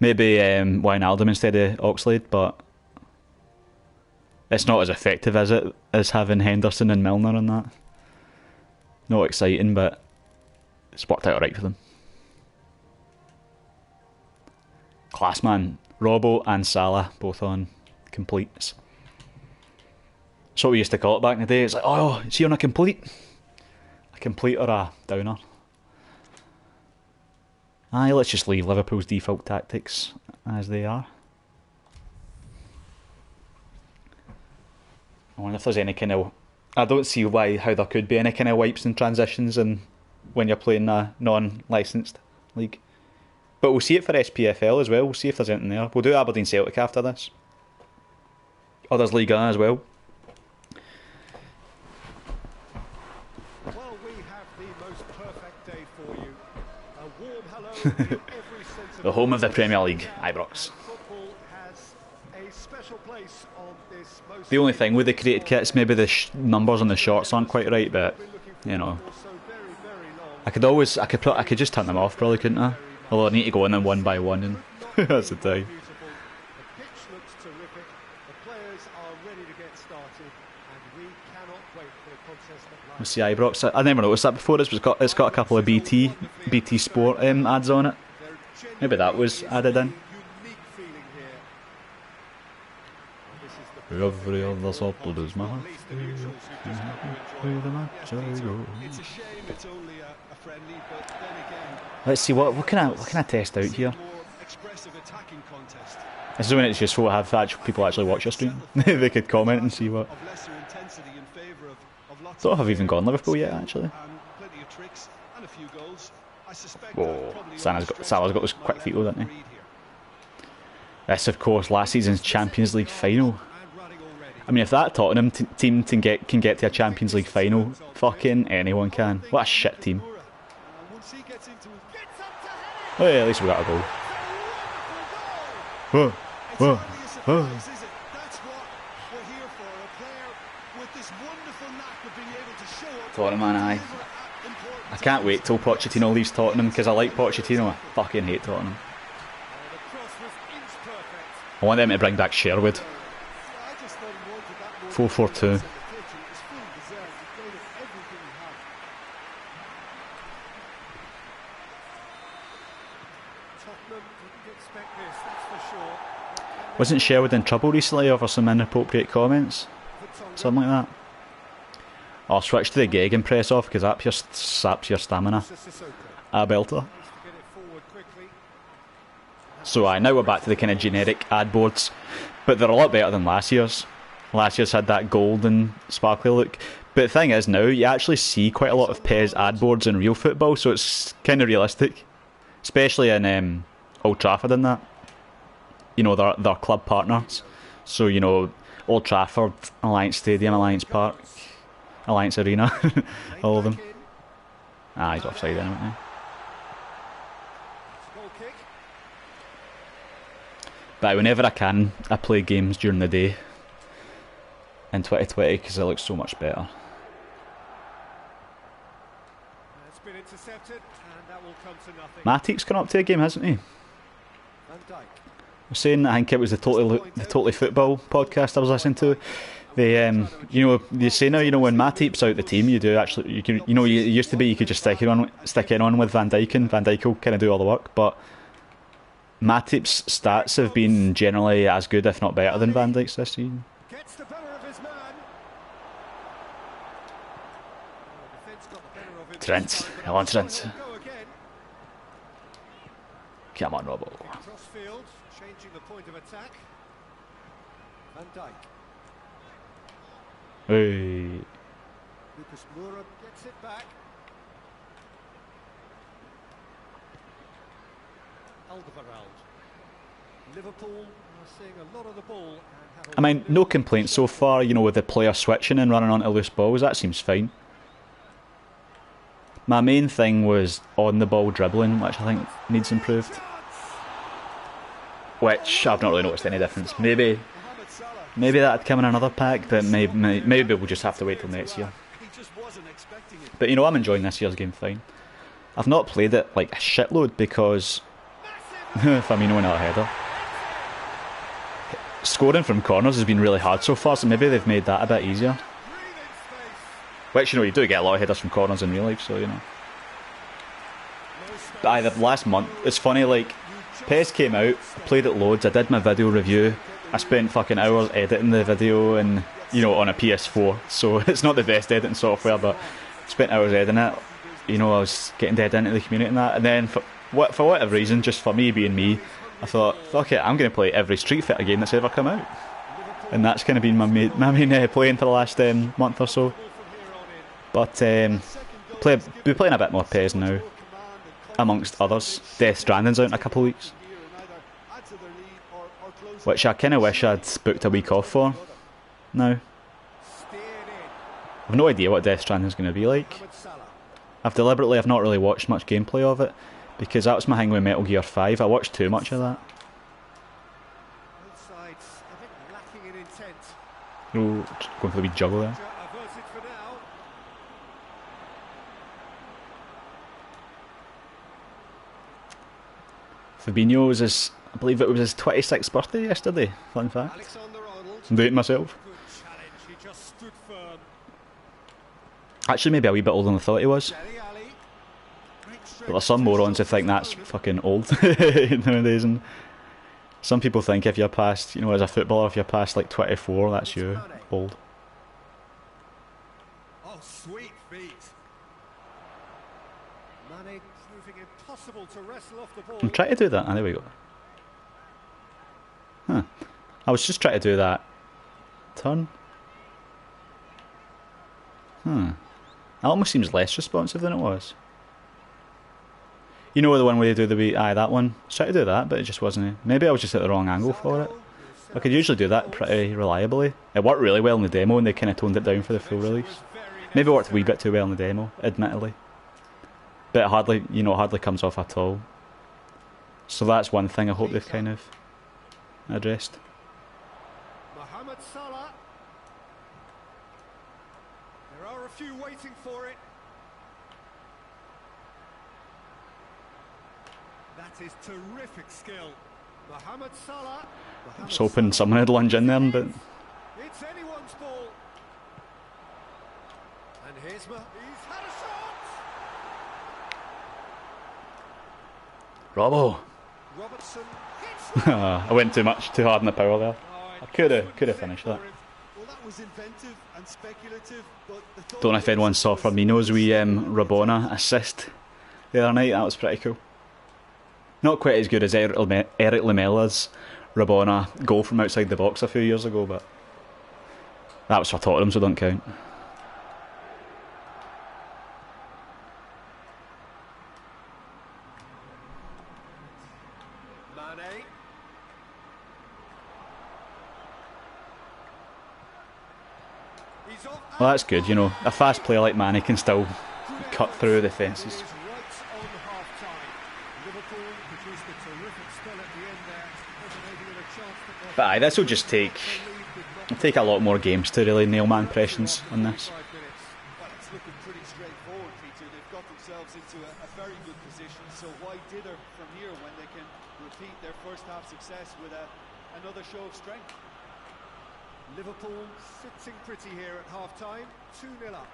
Maybe Wijnaldum instead of Oxlade, but it's not as effective as it as having Henderson and Milner on that. Not exciting, but it's worked out alright for them. Class, man. Robbo and Salah both on completes. That's what we used to call it back in the day. It's like, oh, is he on a complete? A complete or a downer? Let's just leave Liverpool's default tactics as they are. I wonder if there's any kind of... I don't see how there could be any kind of wipes and transitions when you're playing a non-licensed league. But we'll see it for SPFL as well. We'll see if there's anything there. We'll do Aberdeen Celtic after this. Oh, there's Liga as well. Well, we have the most perfect day for you. A warm hello in every sense of The home of the Premier League, Ibrox. football has a special place on this most... The only thing with the created kits, maybe the numbers on the shorts aren't quite right, but you know, I could just turn them off, probably, couldn't I? Although I need to go in them one by one, and that's the time. The pitch looks terrific. The players are ready to get started, and we cannot What's the Ibrox? I never noticed that before. It's got a couple of BT Sport ads on it. Maybe that was added in. Every other supple does my heart. It's a shame it's only a friendly, but then again. Let's see what can I test out here. Expressive attacking contest. Assuming it's useful to have people actually watch your stream. They could comment and see what. Don't know if I've even gone Liverpool yet, actually. Whoa, Salah's got those quick feet, though, didn't he? This, of course, last season's Champions League final. I mean, if that Tottenham team can get to a Champions League final, fucking anyone can. What a shit team. Oh yeah, at least we got a goal. Whoa, whoa, whoa. Tottenham, man, aye. I can't wait till Pochettino leaves Tottenham because I like Pochettino. I fucking hate Tottenham. I want them to bring back Sherwood. 4-4-2. Wasn't Sherwood in trouble recently over some inappropriate comments? Something like that. I'll switch to the Gegenpress off because that just saps your stamina. A belter. So now we're back to the kind of generic ad boards, but they're a lot better than last year's. Last year's had that golden sparkly look. But the thing is now, you actually see quite a lot of PES ad boards in real football, so it's kind of realistic. Especially in Old Trafford and that. You know, they're club partners. So, you know, Old Trafford, Alliance Stadium, Alliance Park, Alliance Arena, all of them. Ah, he's offside then, isn't he? But whenever I can, I play games during the day in 2020 because it looks so much better. It's been intercepted, and that will come to nothing. Matip's gone up to a game, hasn't he? I was saying, I think it was the Totally Football podcast I was listening to. They, you know, they say now, you know, when Matip's out the team, you do actually, you can, you know, it used to be you could just stick in on with Van Dijk, and Van Dijk will kind of do all the work, but Matip's stats have been generally as good, if not better, than Van Dijk's this season. Gets the better of his man. Trent, come on Trent. Come on, Robbo. Crossfield, changing the point of attack. Van Dijk. Hey. Lucas Moura gets it back. Alderweireld. Liverpool are seeing a lot of the ball. I mean, no complaints so far, you know, with the player switching and running onto loose balls, that seems fine. My main thing was on the ball dribbling, which I think needs improved. Which I've not really noticed any difference. Maybe that'd come in another pack, but maybe we'll just have to wait till next year. But you know, I'm enjoying this year's game fine. I've not played it like a shitload because Firmino in a header. Scoring from corners has been really hard so far, so maybe they've made that a bit easier. Which, you know, you do get a lot of headers from corners in real life, so, you know. But either last month, it's funny, like, PES came out, I played it loads, I did my video review, I spent fucking hours editing the video and, you know, on a PS4, so it's not the best editing software, but I spent hours editing it. You know, I was getting dead into the community and that, and then for whatever reason, just for me being me, I thought, fuck it, I'm going to play every Street Fighter game that's ever come out. And that's kind of been my main playing for the last month or so. But be playing a bit more PES now, amongst others. Death Stranding's out in a couple of weeks, which I kind of wish I'd booked a week off for now. I've no idea what Death Stranding's going to be like. I've not really watched much gameplay of it, because that was my thing with Metal Gear 5. I watched too much of that. Oh, going for the wee juggle there. Fabinho's I believe it was his 26th birthday yesterday, fun fact. I'm doing it myself. Actually, maybe a wee bit older than I thought he was. Dele Alli. Great But strength there's some to morons who stop think his that's opponent. fucking old nowadays. And some people think if you're past, you know, as a footballer, if you're past like 24, that's you old. Oh, sweet feet. Mane proving impossible to wrestle off the ball. I'm trying to do that. There we go. Huh. I was just trying to do that. Turn. That almost seems less responsive than it was. You know the one where you do the wee... Aye, that one. I was trying to do that, but it just wasn't... Maybe I was just at the wrong angle for it. I could usually do that pretty reliably. It worked really well in the demo and they kind of toned it down for the full release. Maybe it worked a wee bit too well in the demo, admittedly. But it hardly, you know, hardly comes off at all. So that's one thing I hope they've kind of addressed. Mohamed Salah. There are a few waiting for it. That is terrific skill. Mohamed Salah. I was hoping someone had lunge in there, but... It's anyone's ball. And here's he's had a shot. Robbo! Robertson hits I went too hard on the power there. I could have finished that. Well, that was inventive and speculative, but the thought Don't know if anyone saw Firmino's wee Rabona assist the other night. That was pretty cool. Not quite as good as Eric Lamella's Rabona goal from outside the box a few years ago, but that was for Tottenham, so don't count. Mane. He's off. Well, that's good, you know. A fast player like Mane can still cut through the fences. But aye, this will just take a lot more games to really nail my impressions on this. Well, it's looking pretty straightforward, Peter. They've got themselves into a very good position, so why dither from here when they can repeat their first half success with another show of strength? Liverpool sitting pretty here at half-time, 2-0 up.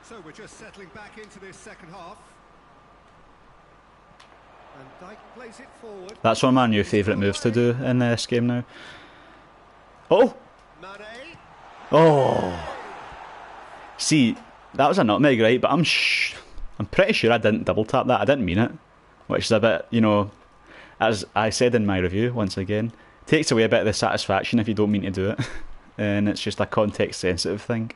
So we're just settling back into this second half. And Dyke plays it forward. That's one of my new favourite moves to do in this game now. Oh! Mane. Oh! See, that was a nutmeg, right? But I'm pretty sure I didn't double tap that. I didn't mean it. Which is a bit, you know, as I said in my review, once again, takes away a bit of the satisfaction if you don't mean to do it. And it's just a context sensitive thing.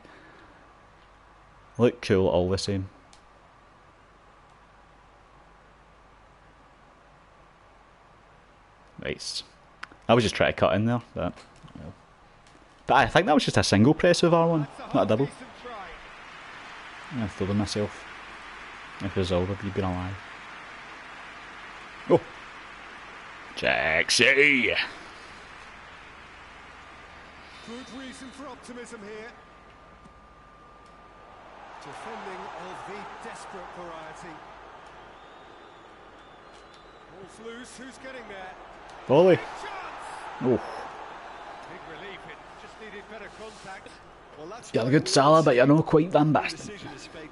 Look cool all the same. Right. I was just trying to cut in there, but I think that was just a single press with R1, not a double. I'm going to throw them myself. If there's over, you've been alive. Oh! Jaxie! Good reason for optimism here. Defending of the desperate variety. Ball's loose, who's getting there? Volley! Chance! Oh. Big relief, it just needed better contact. Well, that's You're a what good it Salah, was. but you're not quite Van The Basten. decision is fatal.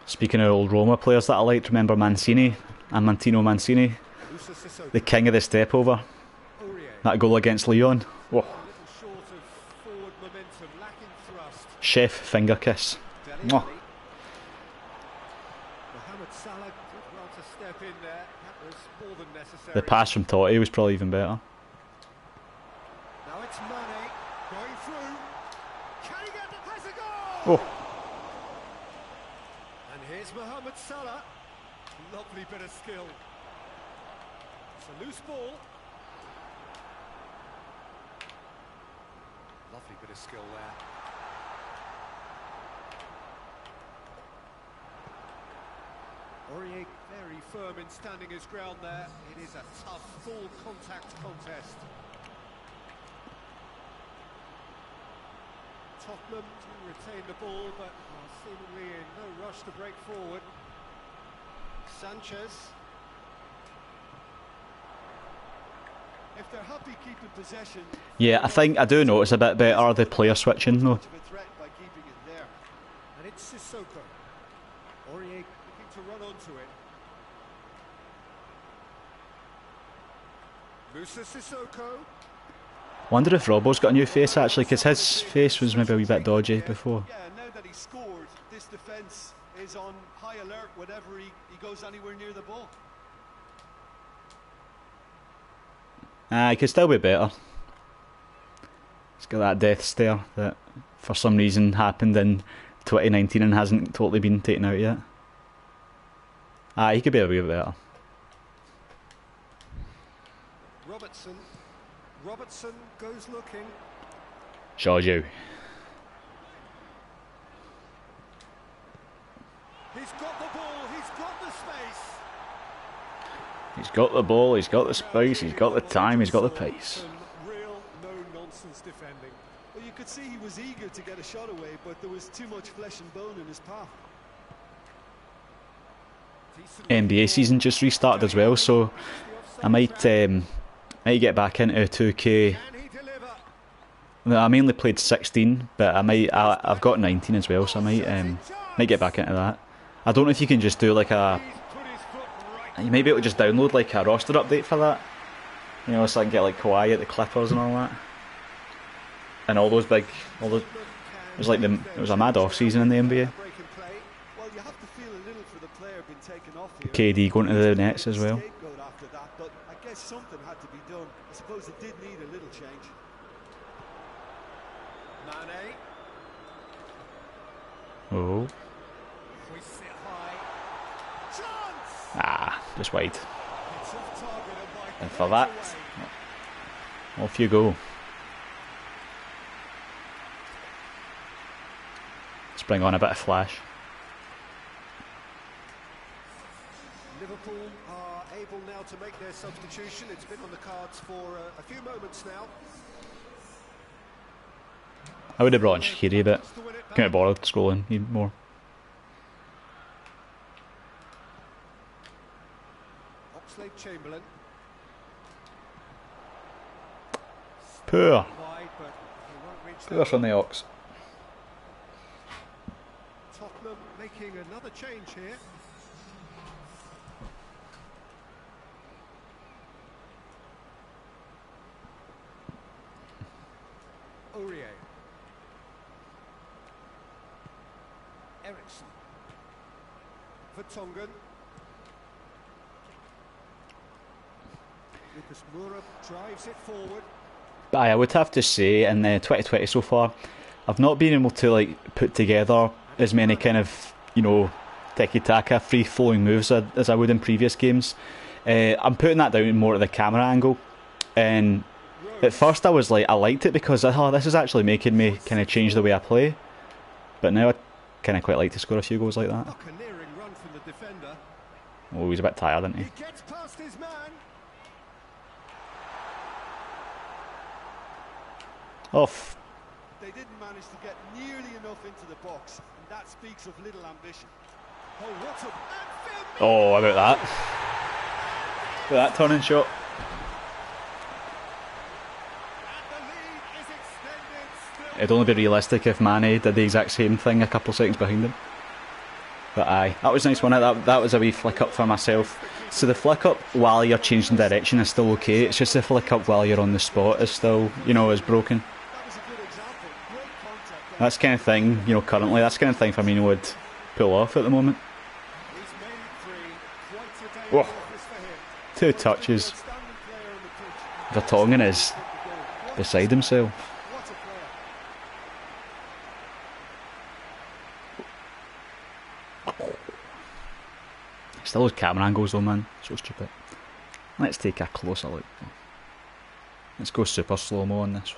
Speaking of old Roma players that I liked, remember Mancini, Amantino Mancini, the king of the step over. That goal against Lyon. Oh. Chef finger kiss. Mwah. The pass from Totti was probably even better. Now it's Mane going through. Can he get the pass a goal? Oh. And here's Mohamed Salah. Lovely bit of skill. It's a loose ball. Lovely bit of skill there. Aurier very firm in standing his ground there. It is a tough, full contact contest. Tottenham to retain the ball, but seemingly in no rush to break forward. Sanchez. If they're happy keeping possession, Yeah, I do notice a bit better the player switching though. of a threat by keeping it there. And it's Sissoko. Aurier looking to run onto it. Musa Sissoko. Wonder if Robbo's got a new face actually, because his face was maybe a wee bit dodgy before. Yeah, now that he's scored, this defence is on high alert whenever he goes anywhere near the ball. He could still be better. He's got that death stare that for some reason happened in 2019 and hasn't totally been taken out yet. He could be a wee bit better. Robertson goes looking. Giorgio. He's got the ball, he's got the space. He's got the ball, he's got the space, he's got the time, he's got the pace. Some real no-nonsense defending. Well, you could see he was eager to get a shot away, but there was too much flesh and bone in his path. NBA season just restarted as well, so I might get back into 2K. Can he deliver? I mainly played 16, but I've got 19 as well, so I might get back into that. I don't know if you can just do like a. He's put his foot right. You may be able to just download like a roster update for that. You know, so I can get like Kawhi at the Clippers and all that. And all those big, it was like it was a mad off season in the NBA. Breaking play. Well, you have to feel a little for the player being taken off here. KD going to the Nets as well. Scapegoat after that, but I guess something had to be done. I suppose it did need a little change. Mane. Oh, Hoists it high. Chance! just wide. It's off target and by And for that, off you go. Let's bring on a bit of flash. Liverpool are able now to make their substitution. It's been on the cards for a few moments now. I would have brought in Shaqiri, but couldn't be bothered scrolling even more. Oxlade-Chamberlain. Poor. Wide, but he won't reach Poor that. from the Ox. Tottenham making another change here. Aurier. Ericsson. Vertonghen. Lucas Moura drives it forward. But I would have to say, in 2020 so far, I've not been able to like put together as many kind of, you know, tiki-taka, free-flowing moves as I would in previous games. I'm putting that down more to the camera angle. And at first I was like, I liked it because this is actually making me kind of change the way I play. But now I kind of quite like to score a few goals like that. Buccaneering run from the defender. Oh, he's a bit tired, isn't he? He gets past his man. Off. They didn't manage to get nearly enough into the box, and that speaks of little ambition. Oh, what a... Anfield Oh, about that. About that turning shot. and the lead is extended still. It'd only be realistic if Mane did the exact same thing a couple of seconds behind him. But aye, that was a nice one. That was a wee flick up for myself. So the flick up while you're changing direction is still okay. It's just the flick up while you're on the spot is still, you know, is broken. That was a good example. Great contact. That's kind of thing, you know, currently, that's kind of thing Firmino would pull off at the moment. He's made it three. Quite a day Whoa. of office for him. 2 touches. Outstanding player on the pitch. Vertonghen is beside himself. What a player. Still those camera angles though, man. So stupid. Let's take a closer look. Let's go super slow-mo on this.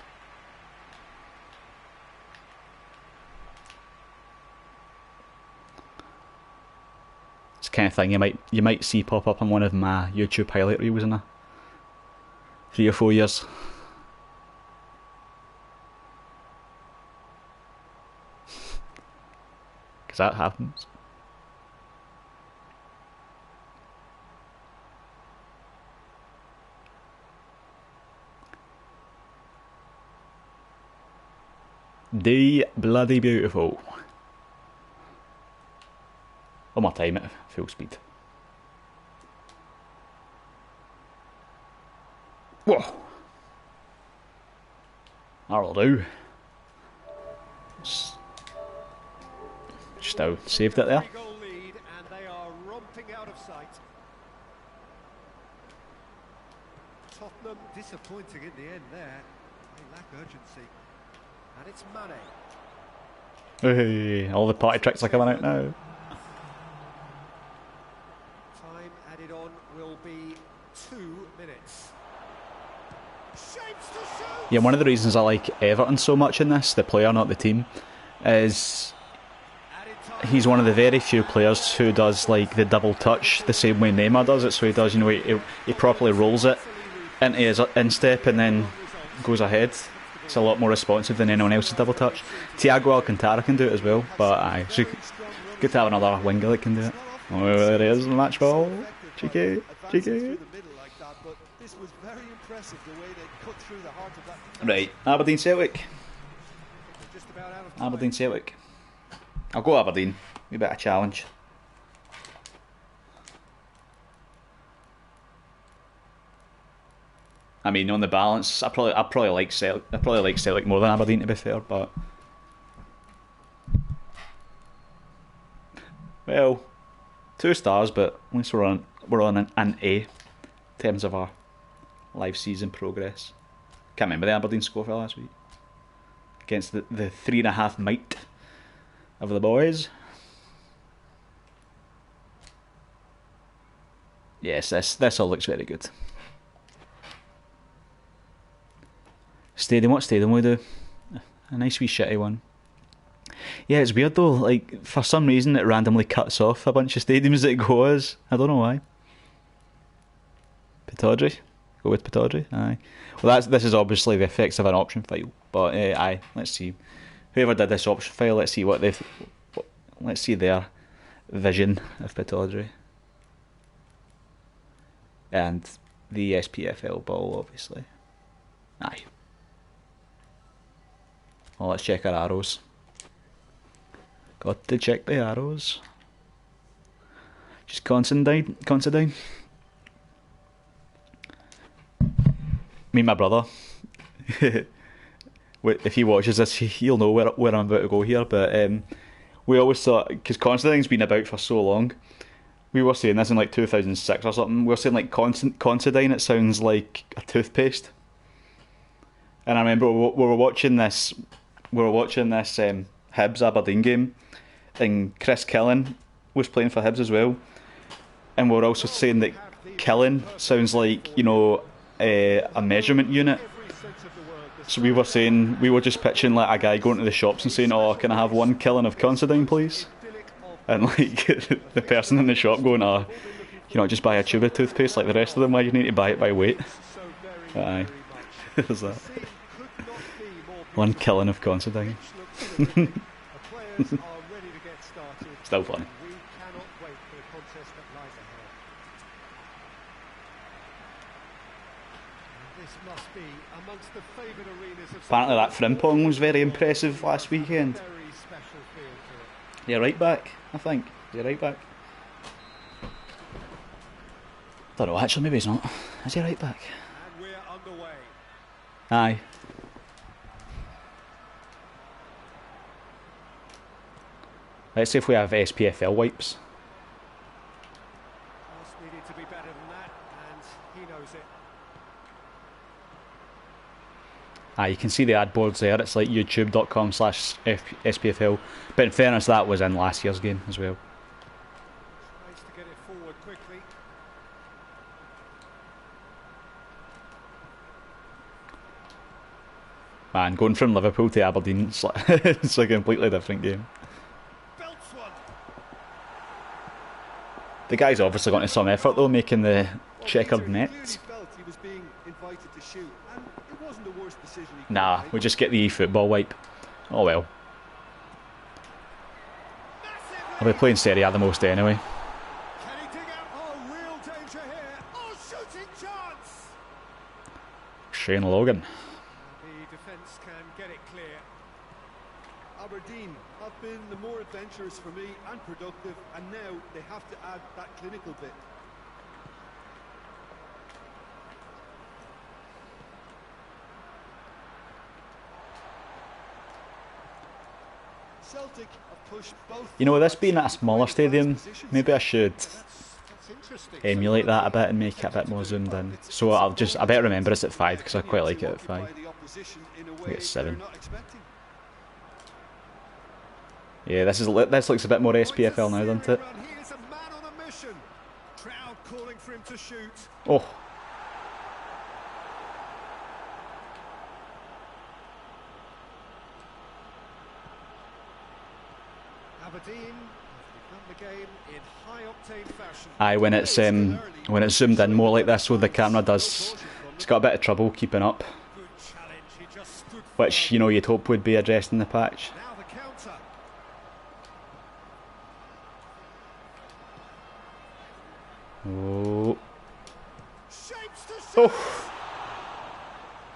It's the kind of thing you might see pop up on one of my YouTube highlight reels in 3 or 4 years. because that happens. The bloody beautiful. One more time at full speed. Whoa! That'll do. Still saved it there. Lead, and they are romping out of sight. Tottenham disappointing in the end there. They lack urgency. And it's Mane. Hey, all the party tricks are coming out now. Time added on will be 2 minutes. Shapes to shoot. Yeah, one of the reasons I like Everton so much in this, the player, not the team, is he's one of the very few players who does like the double touch the same way Neymar does it. So he does, you know, he properly rolls it into his instep and then goes ahead. It's a lot more responsive than anyone else's double touch. Thiago Alcantara can do it as well, but aye, so good to have another winger that can do it. Oh, there it is, the match ball. Cheeky, cheeky. Right, Aberdeen Celtic. Aberdeen Celtic. I'll go Aberdeen. A bit of a challenge. I mean, on the balance, I probably like Celtic. I probably like Celtic more than Aberdeen, to be fair. But well, 2 stars, but at least we're on an A in terms of our live season progress. Can't remember the Aberdeen score for last week against the 3.5 might of the boys. Yes, this all looks very good. Stadium, what stadium we do? A nice wee shitty one. Yeah, it's weird though, like for some reason it randomly cuts off a bunch of stadiums that it goes. I don't know why. Pittodrie? Go with Pittodrie? Aye. Well, this is obviously the effects of an option file, but aye, let's see. Whoever did this option file, let's see let's see their vision of Pittodrie. And the SPFL ball, obviously. Aye. Well, let's check our arrows. Got to check the arrows. Just Considine. Me and my brother. If he watches this, he'll know where I'm about to go here. But we always thought, because Considine's been about for so long, we were saying this in like 2006 or something. We were saying like Considine. It sounds like a toothpaste. And I remember we were watching this. Hibs Aberdeen game, and Chris Killen was playing for Hibs as well. And we were also saying that Killen sounds like, you know, a measurement unit. So we were just pitching like a guy going to the shops and saying, "Oh, can I have 1 Killen of Considine, please?" And like the person in the shop going, "Oh, you know, just buy a tube of toothpaste like the rest of them. Why you need to buy it by weight?" Aye, there's that. 1 Killen of Considine. Still funny. Apparently that Frimpong was very impressive last weekend. Yeah, right back, I think. Is he right back? Don't know, actually, maybe he's not. Is he right back? Aye. Let's see if we have SPFL wipes. Needed to be better than that, and he knows it. You can see the ad boards there. It's like youtube.com/SPFL. But in fairness, that was in last year's game as well. Nice to get it forward quickly. Man, going from Liverpool to Aberdeen, it's a completely different game. The guy's obviously got into some effort though, making the checkered net. Nah, we just get the eFootball wipe. Oh well. I'll be playing Serie A the most anyway. Can he dig out? Oh, real danger here. Oh, shooting chance. Shane Logan. The defence can get it clear. Aberdeen have been the more adventurous for me and productive, and now they have to add that clinical bit. Celtic have pushed both. You know, with this being at a smaller stadium, maybe I should emulate that a bit and make it a bit more zoomed in. So I better remember it's at 5 because I quite like it at 5. I think it's 7. Yeah, this looks a bit more SPFL now, doesn't it? He is a man on a mission. Crowd calling for him to shoot. Oh. Aberdeen have become the game in high octane fashion. Aye, when it's zoomed in more like this, with the camera does, it's got a bit of trouble keeping up, Good challenge. He just stood which firm. you'd hope would be addressed in the patch. Now the counter. Oh, Shapes to shoot. oh,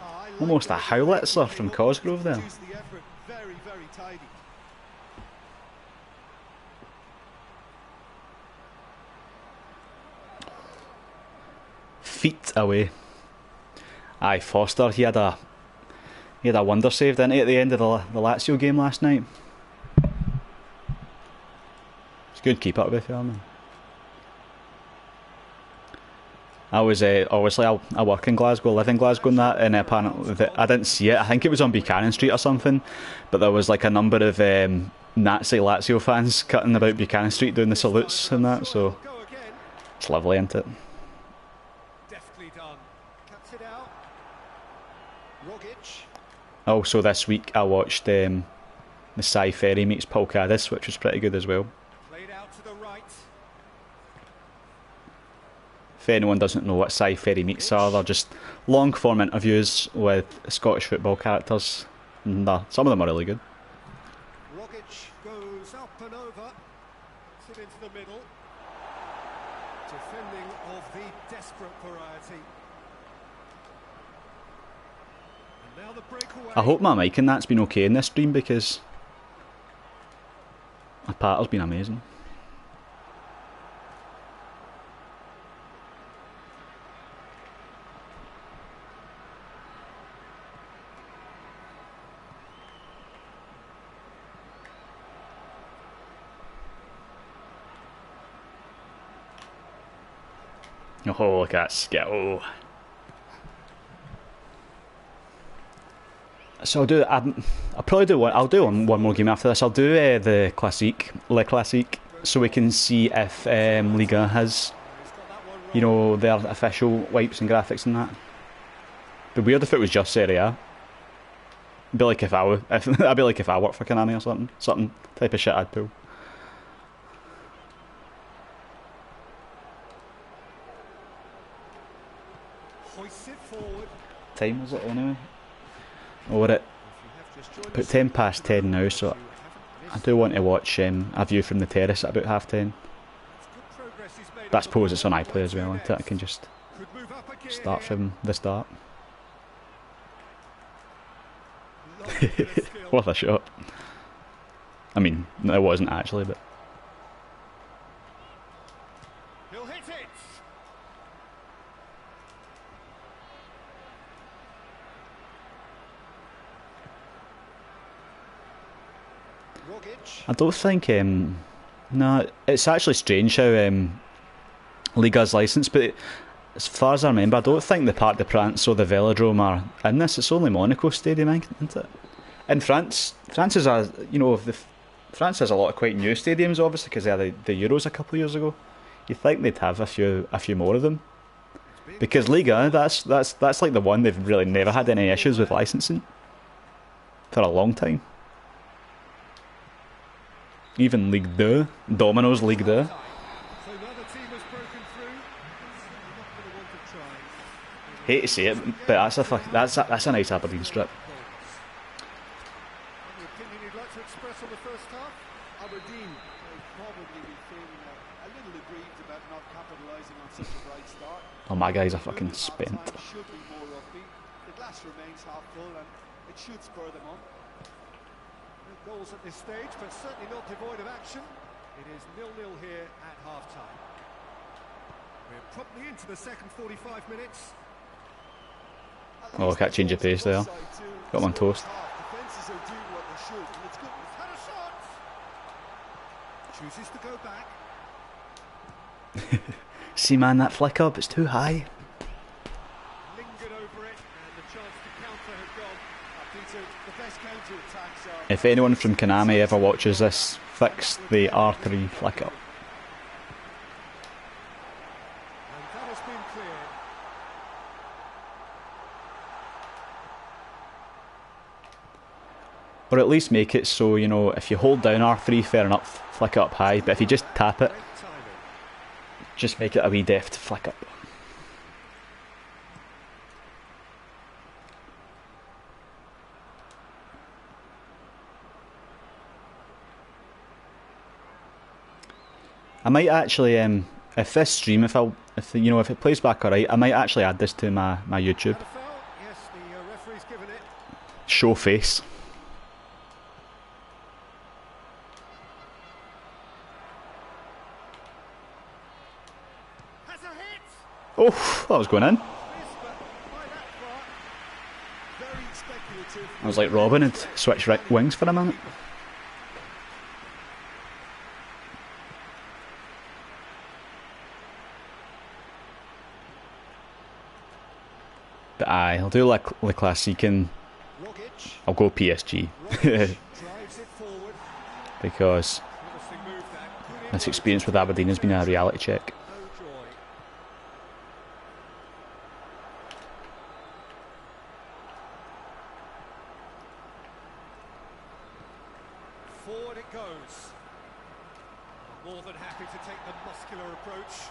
I like almost a the way howitzer they from Cosgrove there. produce the effort. Very, very tidy. Feet away. Aye, Foster. He had a wonder save, didn't he, at the end of the Lazio game last night. It's a good keep up, to be fair, man. I was obviously I work in Glasgow, live in Glasgow and that, and apparently I didn't see it. I think it was on Buchanan Street or something, but there was like a number of Nazi Lazio fans cutting about Buchanan Street doing the salutes and that, so Go again. it's lovely, isn't it? Deftly done. Cuts it out. Rogic. Also this week I watched the Cy Ferry meets Paul Caddis, which was pretty good as well. Played out to the right. If anyone doesn't know what Cy Ferry meets are, they're just long form interviews with Scottish football characters, and some of them are really good. Rogic goes up and over. Puts it into the middle. Defending of the desperate variety. And now the breakaway. I hope my mic and that's been okay in this stream because my patter's been amazing. Oh, look at that skill. So I'll probably do one. I'll do one more game after this. I'll do the Le Classique, so we can see if Liga has, you know, their official wipes and graphics and that. It'd be weird if it was just Serie A. It'd be like if I worked for Konami or something type of shit I'd pull. Hoists it forward. Time is it anyway? Oh, we're at about 10 past 10 now, so I do want to watch a view from the terrace at about half 10. But I suppose it's on iPlay as well, isn't it? I can just start from the start. Worth a shot. I mean, it wasn't actually, but He'll hit it. Rogic. I don't think. No, it's actually strange how Liga's licensed, but as far as I remember, I don't think the Parc des Princes or the Velodrome are in this. It's only Monaco Stadium, isn't it? In France has France has a lot of quite new stadiums, obviously, because they had the Euros a couple of years ago. You think they'd have a few more of them, because Liga, that's like the one they've really never had any issues with licensing for a long time. Even Ligue 2, Domino's Ligue 2. So now the team has broken through. Not going to want to try. Hate to say it, but that's a nice Aberdeen strip. Any opinion you'd like to express on the first half? Aberdeen, they such a bright start. Oh, my guys are fucking spent. Should be more upbeat. The glass remains half full and it should spur them on. No goals at this stage, but certainly not devoid of action. It is 0-0 here at half-time. We're promptly into the second 45 minutes. Oh, I can't change your pace there. Got one toast. Defenses are doing what they should, and it's good. He's had a shot. Chooses to go back. See, man, that flick up, it's too high. Lingered over it, and the chance to counter has gone. Peter, the best counter-attacks are... If anyone from Konami ever watches this, fix the R3 flick up. And that has been clear. Or at least make it so, you know, if you hold down R3, fair enough, flick it up high, but if you just tap it, Great timing. just make it a wee deft flick up. I might actually, if this stream, if it plays back alright, I might actually add this to my YouTube. And a foul. Yes, the referee's given it. Show face. Has a hit. Oh, that was going in. Miss, but by that far. Very speculative. I was like Robin and switched right wings for a minute. But aye, I'll do like Le Classique and Rogic. I'll go PSG. Rogic drives it forward. Because Promising move that could this influence experience with Aberdeen has been a reality check. no joy. Forward it goes. More than happy to take the muscular approach.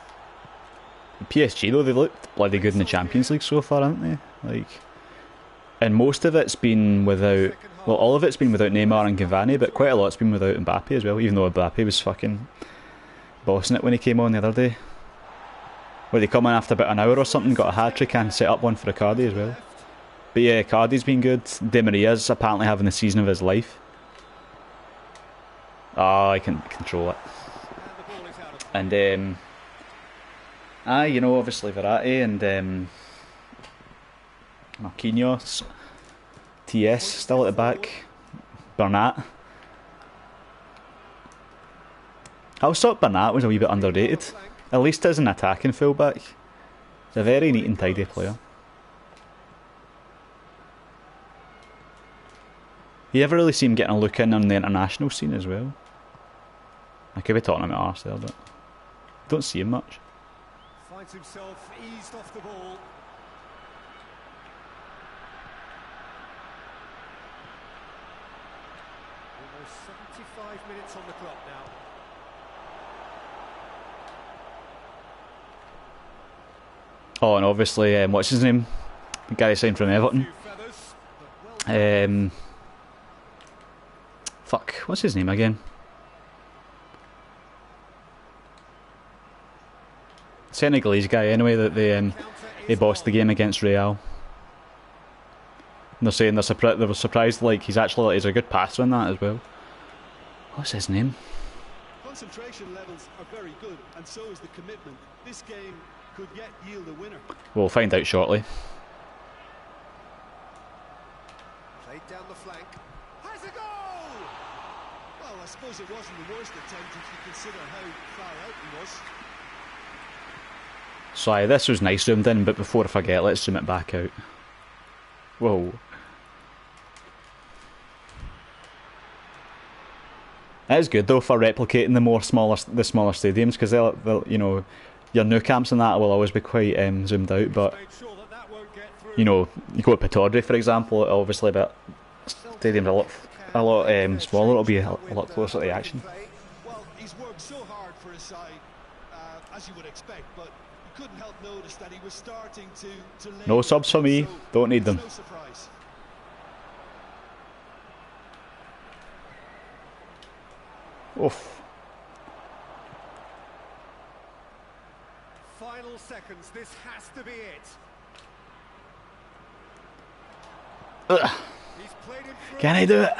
PSG though, they've looked bloody good in the Champions League so far, haven't they? Like, and most of it's been without, well, all of it's been without Neymar and Cavani, but quite a lot's been without Mbappe as well, even though Mbappe was fucking bossing it when he came on the other day. Where they come in after about an hour or something, got a hat-trick and set up one for Icardi as well. But yeah, Icardi's been good. Di Maria's apparently having the season of his life. Oh, I can control it. And the ball is out of And you know, obviously Verratti and Marquinhos, TS still at the back, Bernat. I always thought Bernat was a wee bit underrated, at least as an attacking fullback. He's a very neat and tidy player. You never really see him getting a look in on the international scene as well. I could be talking about arse there, but don't see him much. finds himself eased off the ball. Almost 75 minutes on the clock now. Oh, and obviously, what's his name? The guy signed from Everton. Few feathers, but well Fuck, what's his name again? Senegalese guy, anyway, that they bossed the game against Real. And they're saying they were surprised, like, he's a good passer in that as well. What's his name? Concentration levels are very good, and so is the commitment. This game could yet yield a winner. We'll find out shortly. played down the flank. Has a goal! Well, I suppose it wasn't the worst attempt if you consider how far out he was. Sorry, this was nice zoomed in, but before I forget, let's zoom it back out. Whoa. It is good though for replicating the smaller stadiums, because they'll, you know, your new camps and that will always be quite zoomed out. But Made sure that that won't get through. you know, you go to Pataudry for example, obviously, but stadiums a lot smaller. It'll be a lot closer to the action. Well, he's worked so hard for his side, as you would expect, but you couldn't help notice that he was starting to lay No subs for me. so Don't need them. no surprise. Oof. final seconds. This has to be it. Ugh. He's played him through. Can I do it?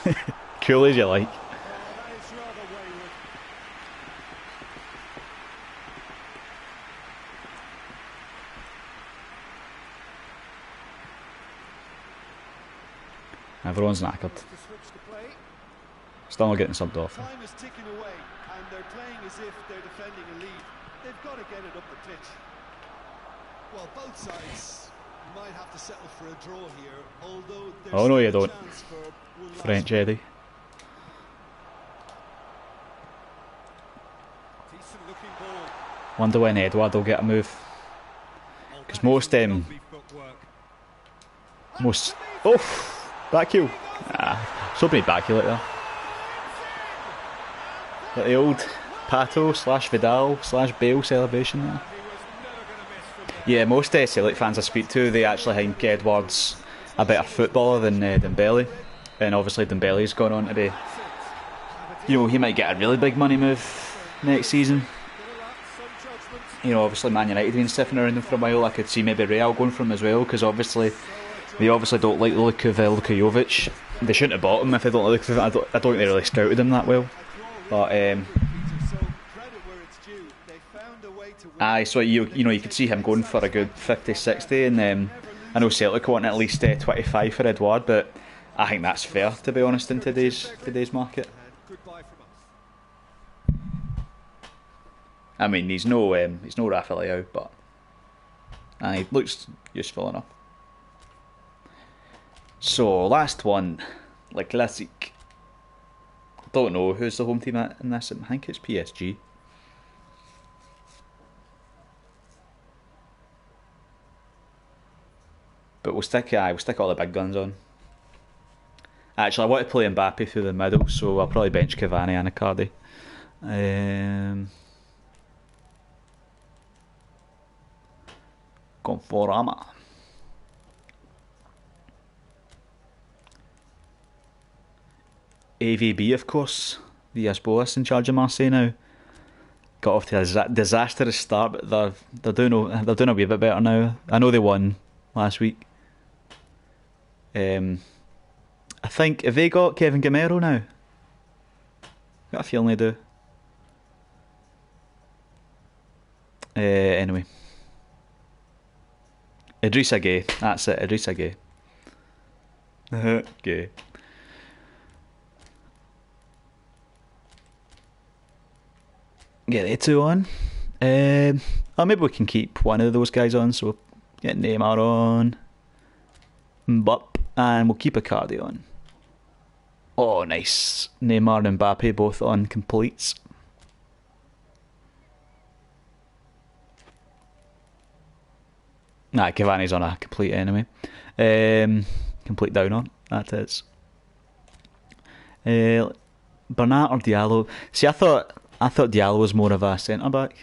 And the Cool as you like. that is rather wayward. Everyone's knackered. To switch the play. Still not getting subbed off. Time is ticking away, and they're playing as if they're defending a lead. They've got to get it up the pitch. Well, both sides might have to settle for a draw here, although there's Oh no, you still a don't. chance for one last French win. Eddie. Decent looking ball. Wonder when Edward will get a move. Oh, 'Cause that most, is lovely footwork. Most. Oh! Back heel. So many back heel like that. Like the old Pato / Vidal / Bale celebration there. He was never going to miss from there. Yeah, most Celtic fans I speak to, they actually think Edward's a better footballer than Dembele. And obviously Dembele's gone on to be, you know, he might get a really big money move next season. Some judgment. You know, obviously Man United been sniffing around him for a while. I could see maybe Real going for him as well, because obviously they obviously don't like the look of Luka Jovic. They shouldn't have bought him if they don't like the look of him. I don't think they really scouted him that well. But So credit where it's due. They found a way to win. aye, so you know you could see him going for a good 50, 60, and I know Celtic want at least 25 for Edouard, but I think that's fair, to be honest, in today's market. And goodbye from us. I mean, he's no Rafael, but he looks useful enough. So last one, La Classique. Don't know who's the home team in this. I think it's PSG. But we'll stick all the big guns on. Actually, I want to play Mbappe through the middle, so I'll probably bench Cavani and Icardi. Conforama. AVB, of course. Villas-Boas in charge of Marseille now. Got off to a disastrous start, but they're doing a wee bit better now. I know they won last week. I think, have they got Kevin Gamero now? Got a feeling they do. Anyway. Idrissa Gueye. That's it, Idrissa Gueye. Gay. Get they two on. Or maybe we can keep one of those guys on, so we'll get Neymar on. Mbappe. And we'll keep Icardi on. Oh, nice. Neymar and Mbappe both on completes. Nah, Cavani's on a complete anyway. Complete down on. That is. Bernat or Diallo? See, I thought Diallo was more of a centre back.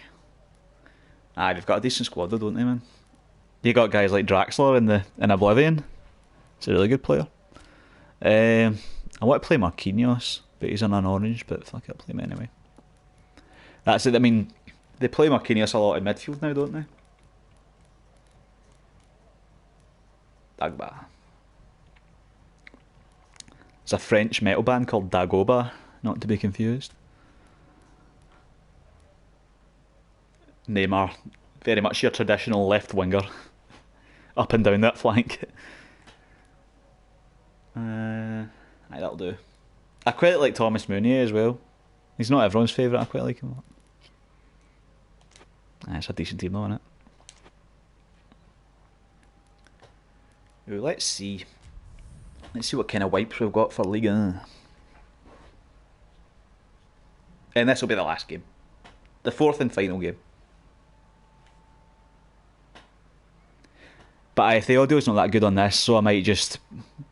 Aye, they've got a decent squad though, don't they, man? You got guys like Draxler in Oblivion. He's a really good player. I want to play Marquinhos, but he's on an orange. But fuck it, I'll play him anyway. That's it. I mean, they play Marquinhos a lot in midfield now, don't they? Dagba. It's a French metal band called Dagoba, not to be confused. Neymar, very much your traditional left winger, up and down that flank. Aye, that'll do. I quite like Thomas Meunier as well. He's not everyone's favourite. I quite like him a lot. It's a decent team though, isn't it? Ooh, let's see what kind of wipes we've got for Liga. And this will be the last game, the fourth and final game. But if the audio's not that good on this, so I might just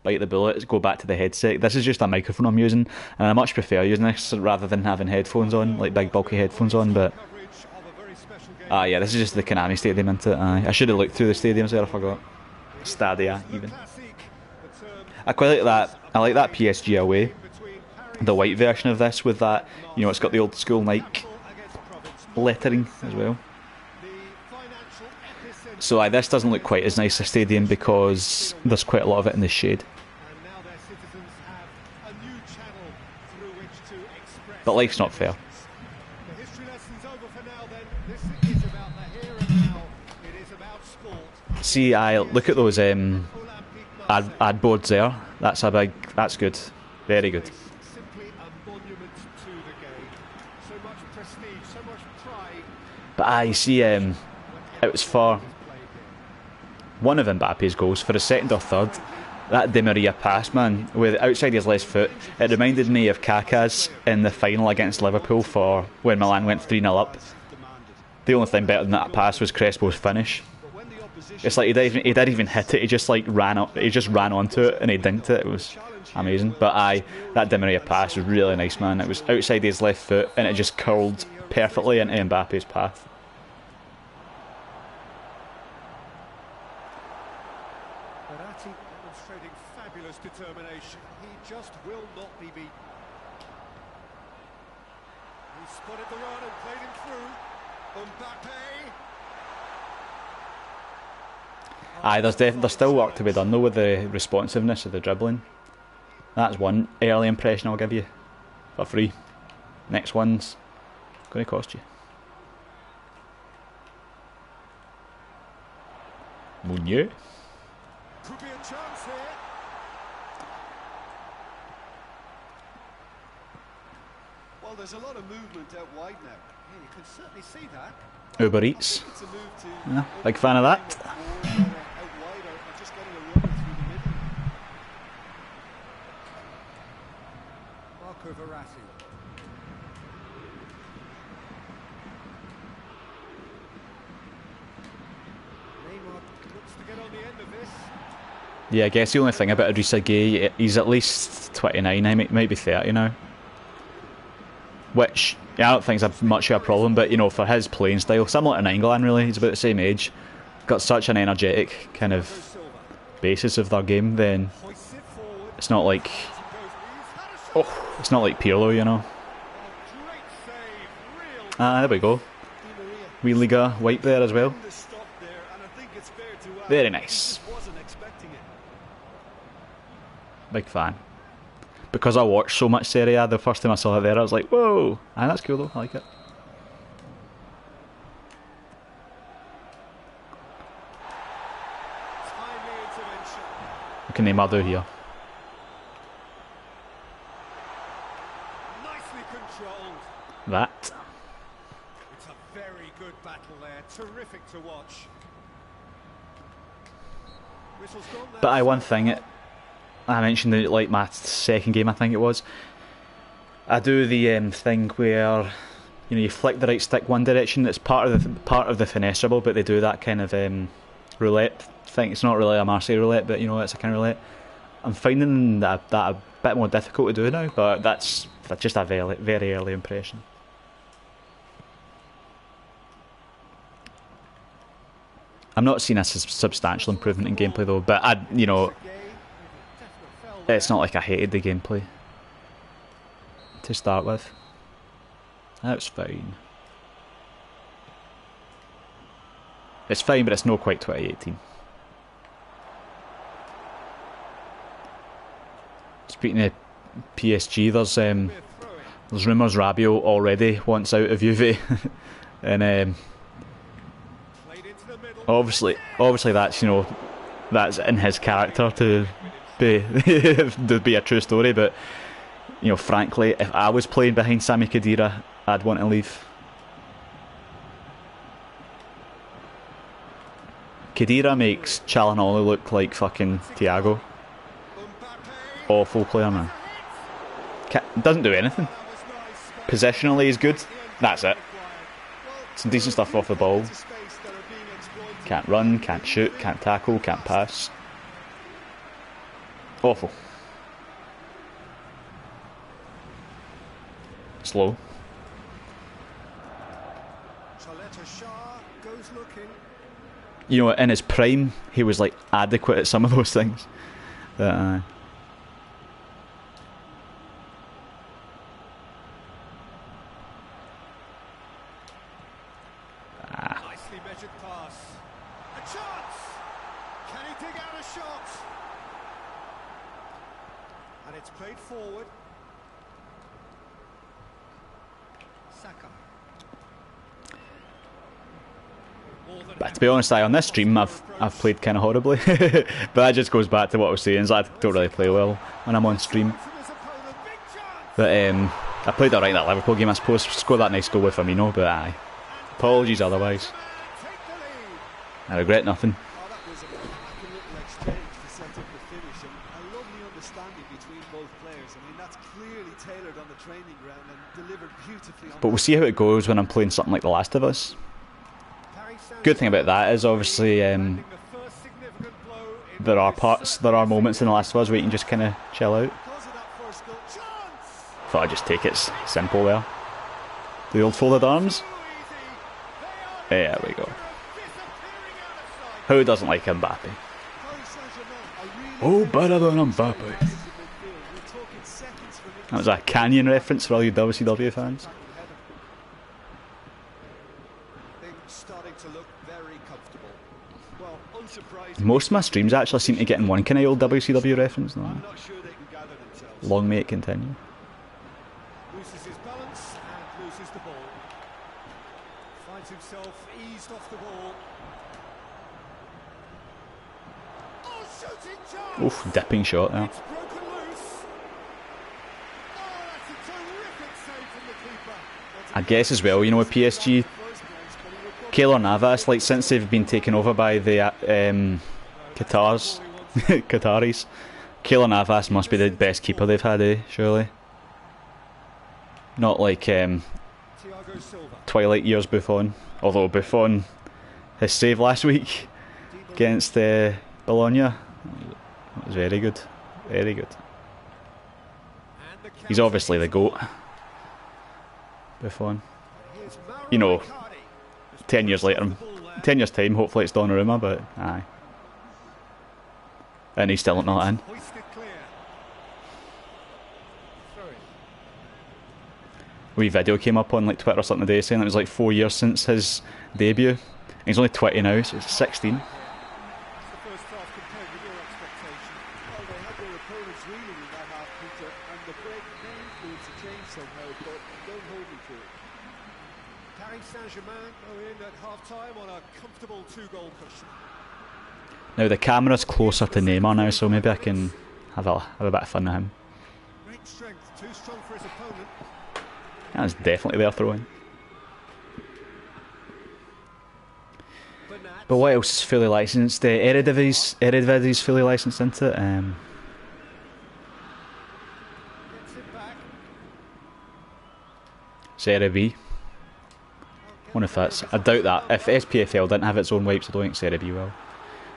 bite the bullet, go back to the headset. This is just a microphone I'm using, and I much prefer using this rather than having headphones on, like big bulky headphones on. But yeah, this is just the Konami Stadium, isn't it? I should have looked through the stadiums there, I forgot. Stadia, even. I quite like that. I like that PSG away, the white version of this with that. You know, it's got the old school Nike lettering as well. The financial epicenter. So this doesn't look quite as nice a stadium because there's quite a lot of it in the shade. And now their citizens have a new channel through which to express. But life's not fair. The history lesson's over for now then. This is about the here and now. It is about sport. See, I look at those Olympique Marseille. ad boards there. That's good. Very good. Simply a monument to the game. So much prestige, so much pride. But I see it was for one of Mbappe's goals, for a second or third. That Di Maria pass, man, with outside his left foot, it reminded me of Kaká's in the final against Liverpool for when Milan went 3-0 up. The only thing better than that pass was Crespo's finish. It's like he didn't even hit it. He just ran onto it and he dinked it. It was amazing. But that Di Maria pass was really nice, man. It was outside his left foot and it just curled perfectly into Mbappe's path. Verratti demonstrating fabulous determination. He just will not be beaten. He spotted the run and played him through. Mbappe. There's still work to be done though with the responsiveness of the dribbling. That's one early impression I'll give you for free. Next one's going to cost you. Mounier. Could be a chance here. Well, there's a lot of movement out wide now. Yeah, you can certainly see that. Uber Eats. It's a move to Yeah, big fan of that. out wide or just getting a runner through the middle. Marco Verratti. Neymar looks to get on the end of this. Yeah, I guess the only thing about Idrissa Gueye, he's at least 29, he might be 30 now. Which, yeah, I don't think is much of a problem, but, for his playing style, similar to Nainggolan really, he's about the same age, got such an energetic kind of Silva basis of their game, then hoists it forward. it's not like, He's had a shot. it's not like Pirlo, Great save. Real There we go. Di Maria Wee Liga wipe there as well. the stop there, and I think it's fair to add, Very he nice. just wasn't expecting it. Big fan. Because I watched so much Serie A, the first time I saw it there, I was like, whoa! That's cool though, I like it. timely intervention. What can Neymar do here? Nicely controlled. That. It's a very good battle there. Terrific to watch. Whistle's gone now. But one thing, I mentioned that like my second game, I think it was. I do the thing where you flick the right stick one direction. It's part of the finesse dribble, but they do that kind of roulette thing. It's not really a Marseille roulette, but it's a kind of roulette. I'm finding that a bit more difficult to do now, but that's just a very, very early impression. I'm not seeing a substantial improvement in gameplay though, but it's not like I hated the gameplay to start with. That's fine. It's fine, but it's not quite 2018. Speaking of PSG, there's rumours Rabiot already wants out of Juve, and Played into the middle. obviously that's in his character to be a true story, but frankly, if I was playing behind Sami Khedira, I'd want to leave. Khedira makes Çalhanoğlu look like fucking Thiago. Awful player, man. Doesn't do anything. Positionally he's good. That's it. Some decent stuff off the ball. Can't run, can't shoot, can't tackle, can't pass. Awful. Slow. Chaleta Shah goes looking. In his prime, he was like adequate at some of those things. But, measured pass. A chance! Can he dig out a shot? And it's played forward. Saka. But to be honest, on this stream I've played kind of horribly. But that just goes back to what I was saying, is I don't really play well when I'm on stream. But I played alright that Liverpool game, I suppose. Scored that nice goal with Firmino, but aye. Apologies otherwise. I regret nothing. Oh, that was a cracking little exchange to set up the finish, and a lovely understanding between both players. I mean, that's clearly tailored on the training ground and delivered beautifully on. But we'll see how it goes when I'm playing something like The Last of Us. Good thing about that is obviously there are moments in The Last of Us where you can just kind of chill out. Thought I'd just take it simple there. The old folded arms. There we go. Who doesn't like Mbappe? Oh, better than Mbappe. That was a Canyon reference for all you WCW fans. Most of my streams actually seem to get in one kind of old WCW reference. No? Long may it continue. Loses his balance and loses the ball. Finds himself eased off the ball. Oh, shooting chance! Oof, dipping shot there. It's broken loose. Oh, that's a terrific save from the keeper. I guess as well, you know, with PSG, Keylor Navas, like since they've been taken over by the Qataris, Keylor Navas must be the best keeper they've had, surely. Not like Twilight Years Buffon, although Buffon, his save last week against Bologna, that was very good, very good. He's obviously the GOAT, Buffon. You know, 10 years later, 10 years time, hopefully it's Donnarumma, but aye. And he's still not in. Wee video came up on like Twitter or something today saying it was like 4 years since his debut. And he's only 20 now, so he's 16. Now the camera's closer to Neymar now, so maybe I can have a bit of fun with him. That's definitely their throw-in. But what else is fully licensed? Eredivisie's fully licensed into it. Serie B. Wonder if that's... I doubt that. If SPFL didn't have its own wipes, I don't think Serie B will.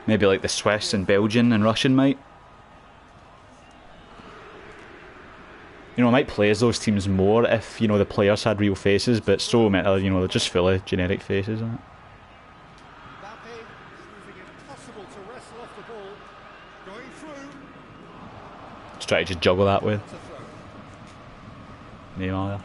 Maybe like the Swiss and Belgian and Russian might. You know, I might play as those teams more if, you know, the players had real faces, but so, you know, they're just full of generic faces, aren't it? Just try to just juggle that with Neymar there.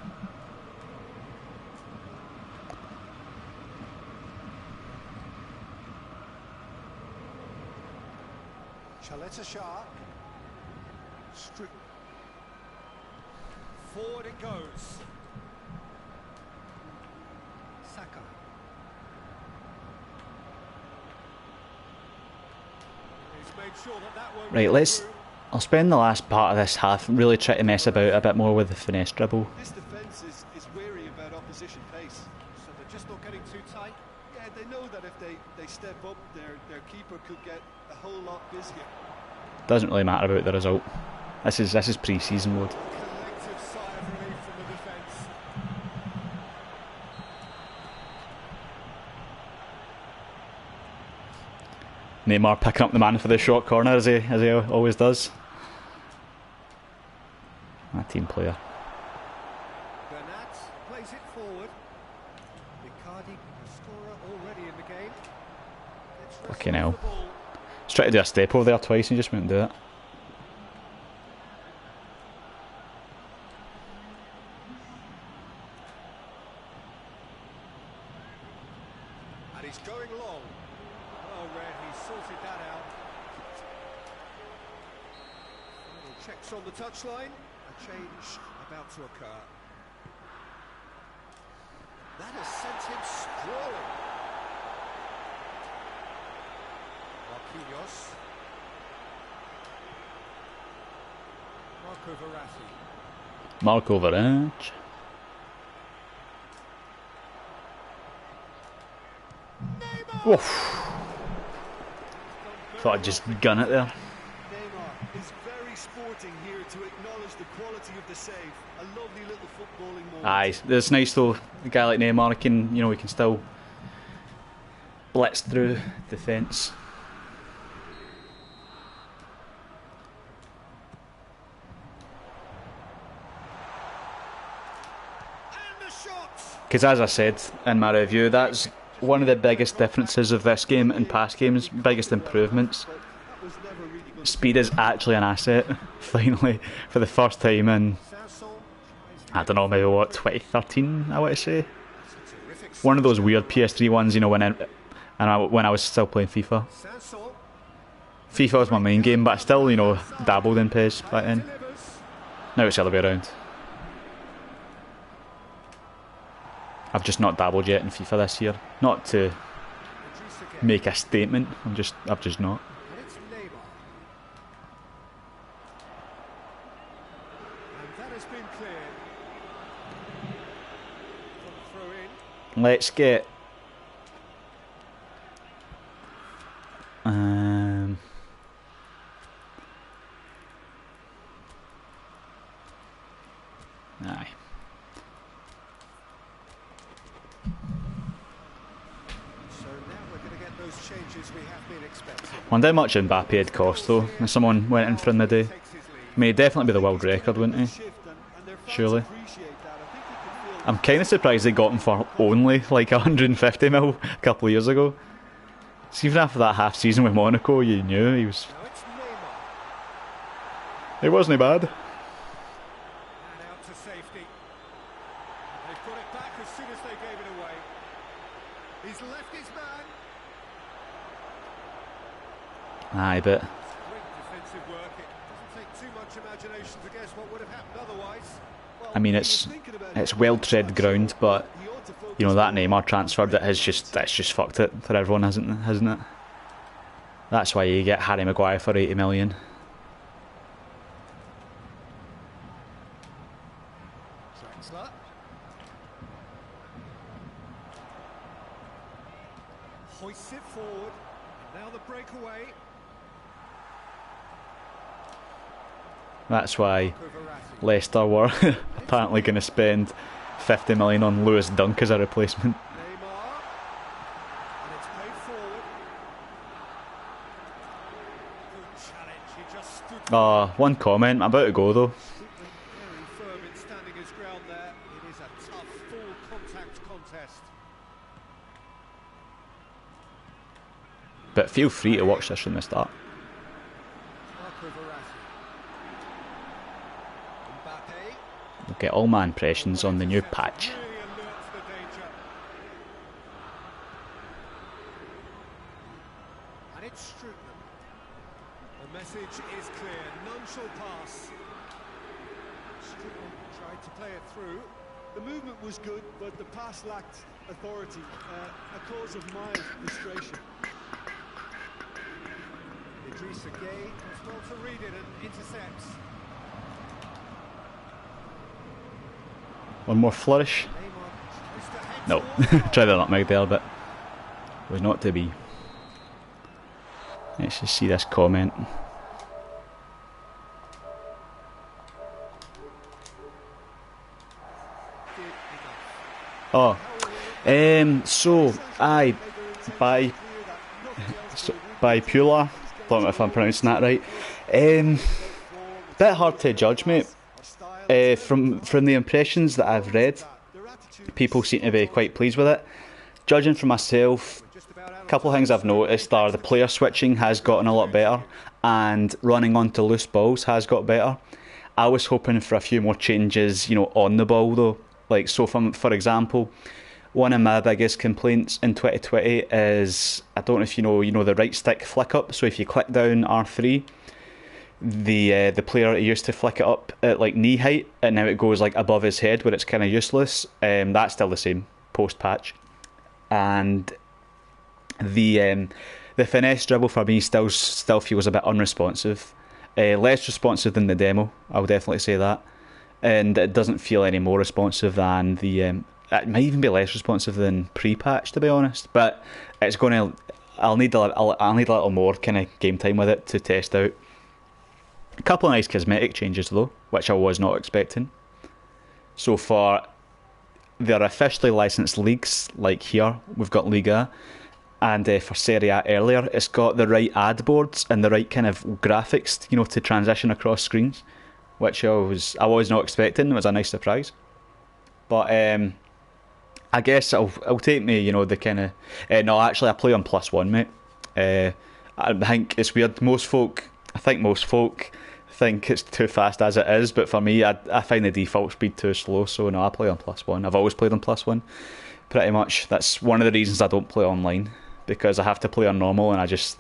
Forward it goes. Saka. He's made sure that won't Right, I'll spend the last part of this half really trying to mess about a bit more with the finesse dribble. This defence is wary about opposition pace. So they're just not getting too tight. Yeah, they know that if they step up, their keeper could get a whole lot busier. Doesn't really matter about the result. This is pre-season mode. Collective sigh of relief from the defence. Neymar picking up the man for the short corner as he always does. A team player. Bernat plays it forward. Icardi, a scorer already in the game. Fucking hell. He's tried to do a step over there twice and he just wouldn't do it. And he's going long. Well read, he sorted that out. Final checks on the touchline. A change about to occur. That has sent him sprawling. Marquinhos. Marco Verratti. Marco Verratti. Oof. Thought I'd just gun it there. Neymar is very sporting here to acknowledge the quality of the save. A lovely little footballing moment. Aye, it's nice though. A guy like Neymar can, he can still blitz through defence. And the shots! Because as I said in my review, that's one of the biggest differences of this game and past games, biggest improvements. Speed is actually an asset, finally, for the first time in, I don't know, maybe what, 2013, I want to say? One of those weird PS3 ones, when I was still playing FIFA. FIFA was my main game, but I still, dabbled in PES back then. Now it's the other way around. I've just not dabbled yet in FIFA this year. Not to make a statement, I've just not. Let's get aye. So now we're going to get those changes we have been expecting. Wonder how much Mbappe had cost though, if someone went in for him the day. I mean, he'd definitely be the world record, wouldn't he? Surely. I'm kind of surprised they got him for only like 150 mil a couple of years ago. So even after that half season with Monaco, you knew he was. It wasn't bad. And out to safety. They've got it back as soon as they gave it away. He's left his man. Aye, but Great defensive work. It doesn't take too much imagination to guess what would have happened otherwise. I mean it's well tread ground, but that Neymar transfer that's just fucked it for everyone, hasn't it? That's why you get Harry Maguire for 80 million. Draxler. Hoists it forward. Now the breakaway. That's why Leicester were apparently going to spend 50 million on Lewis Dunk as a replacement. Neymar. And it's played forward. Good challenge. He just stood One comment, I'm about to go though. very firm in standing his ground there. It is a tough full contact contest. But feel free to watch this from the start. Marco Verratti. Mbappe. We'll get all my impressions on the new patch. Really alert to the danger. And it's Strootman. The message is clear. None shall pass. Strootman tried to play it through. The movement was good, but the pass lacked authority, a cause of mild frustration. Idrissa Gueye was well to read it and intercepts. One more flourish. Neymar tries to head No, towards try the nutmeg there, but was not to be. Let's just see this comment. Oh, so aye, by Pula. Don't know if I'm pronouncing that right. Bit hard to judge, mate. From the impressions that I've read, people seem to be quite pleased with it. Judging from myself, a couple of things I've noticed are the player switching has gotten a lot better, and running onto loose balls has got better. I was hoping for a few more changes, on the ball though. Like, so for example, one of my biggest complaints in 2020 is, I don't know if you know the right stick flick up. So if you click down R3, the player used to flick it up at like knee height, and now it goes like above his head, where it's kind of useless. That's still the same post patch, and the finesse dribble for me still feels a bit unresponsive, less responsive than the demo. I'll definitely say that, and it doesn't feel any more responsive than the. It might even be less responsive than pre-patch, to be honest. But it's going to. I'll need a little more kind of game time with it to test out. A couple of nice cosmetic changes though, which I was not expecting. So for their officially licensed leagues, like here, we've got Liga, and for Serie A earlier, it's got the right ad boards and the right kind of graphics, to transition across screens, which I was not expecting. It was a nice surprise. But I guess it'll take me, the kind of... no, actually, I play on +1, mate. I think it's weird. I think most folk think it's too fast as it is, but for me, I find the default speed too slow, so no, I play on +1. I've always played on +1, pretty much. That's one of the reasons I don't play online, because I have to play on normal, and I just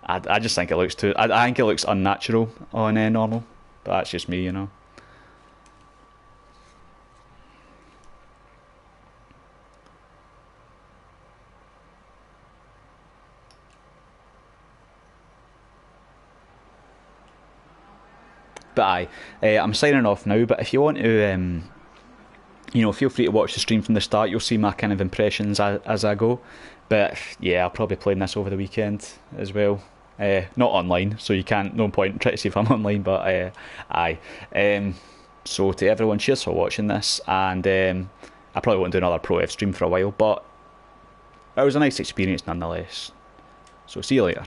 think it looks too... I think it looks unnatural on normal, but that's just me, But I'm signing off now, but if you want to, feel free to watch the stream from the start. You'll see my kind of impressions as I go. But yeah, I'll probably play this over the weekend as well. Not online, so you can't, no point try to see if I'm online, but aye. So to everyone, cheers for watching this, and I probably won't do another Pro F stream for a while, but it was a nice experience nonetheless. So see you later.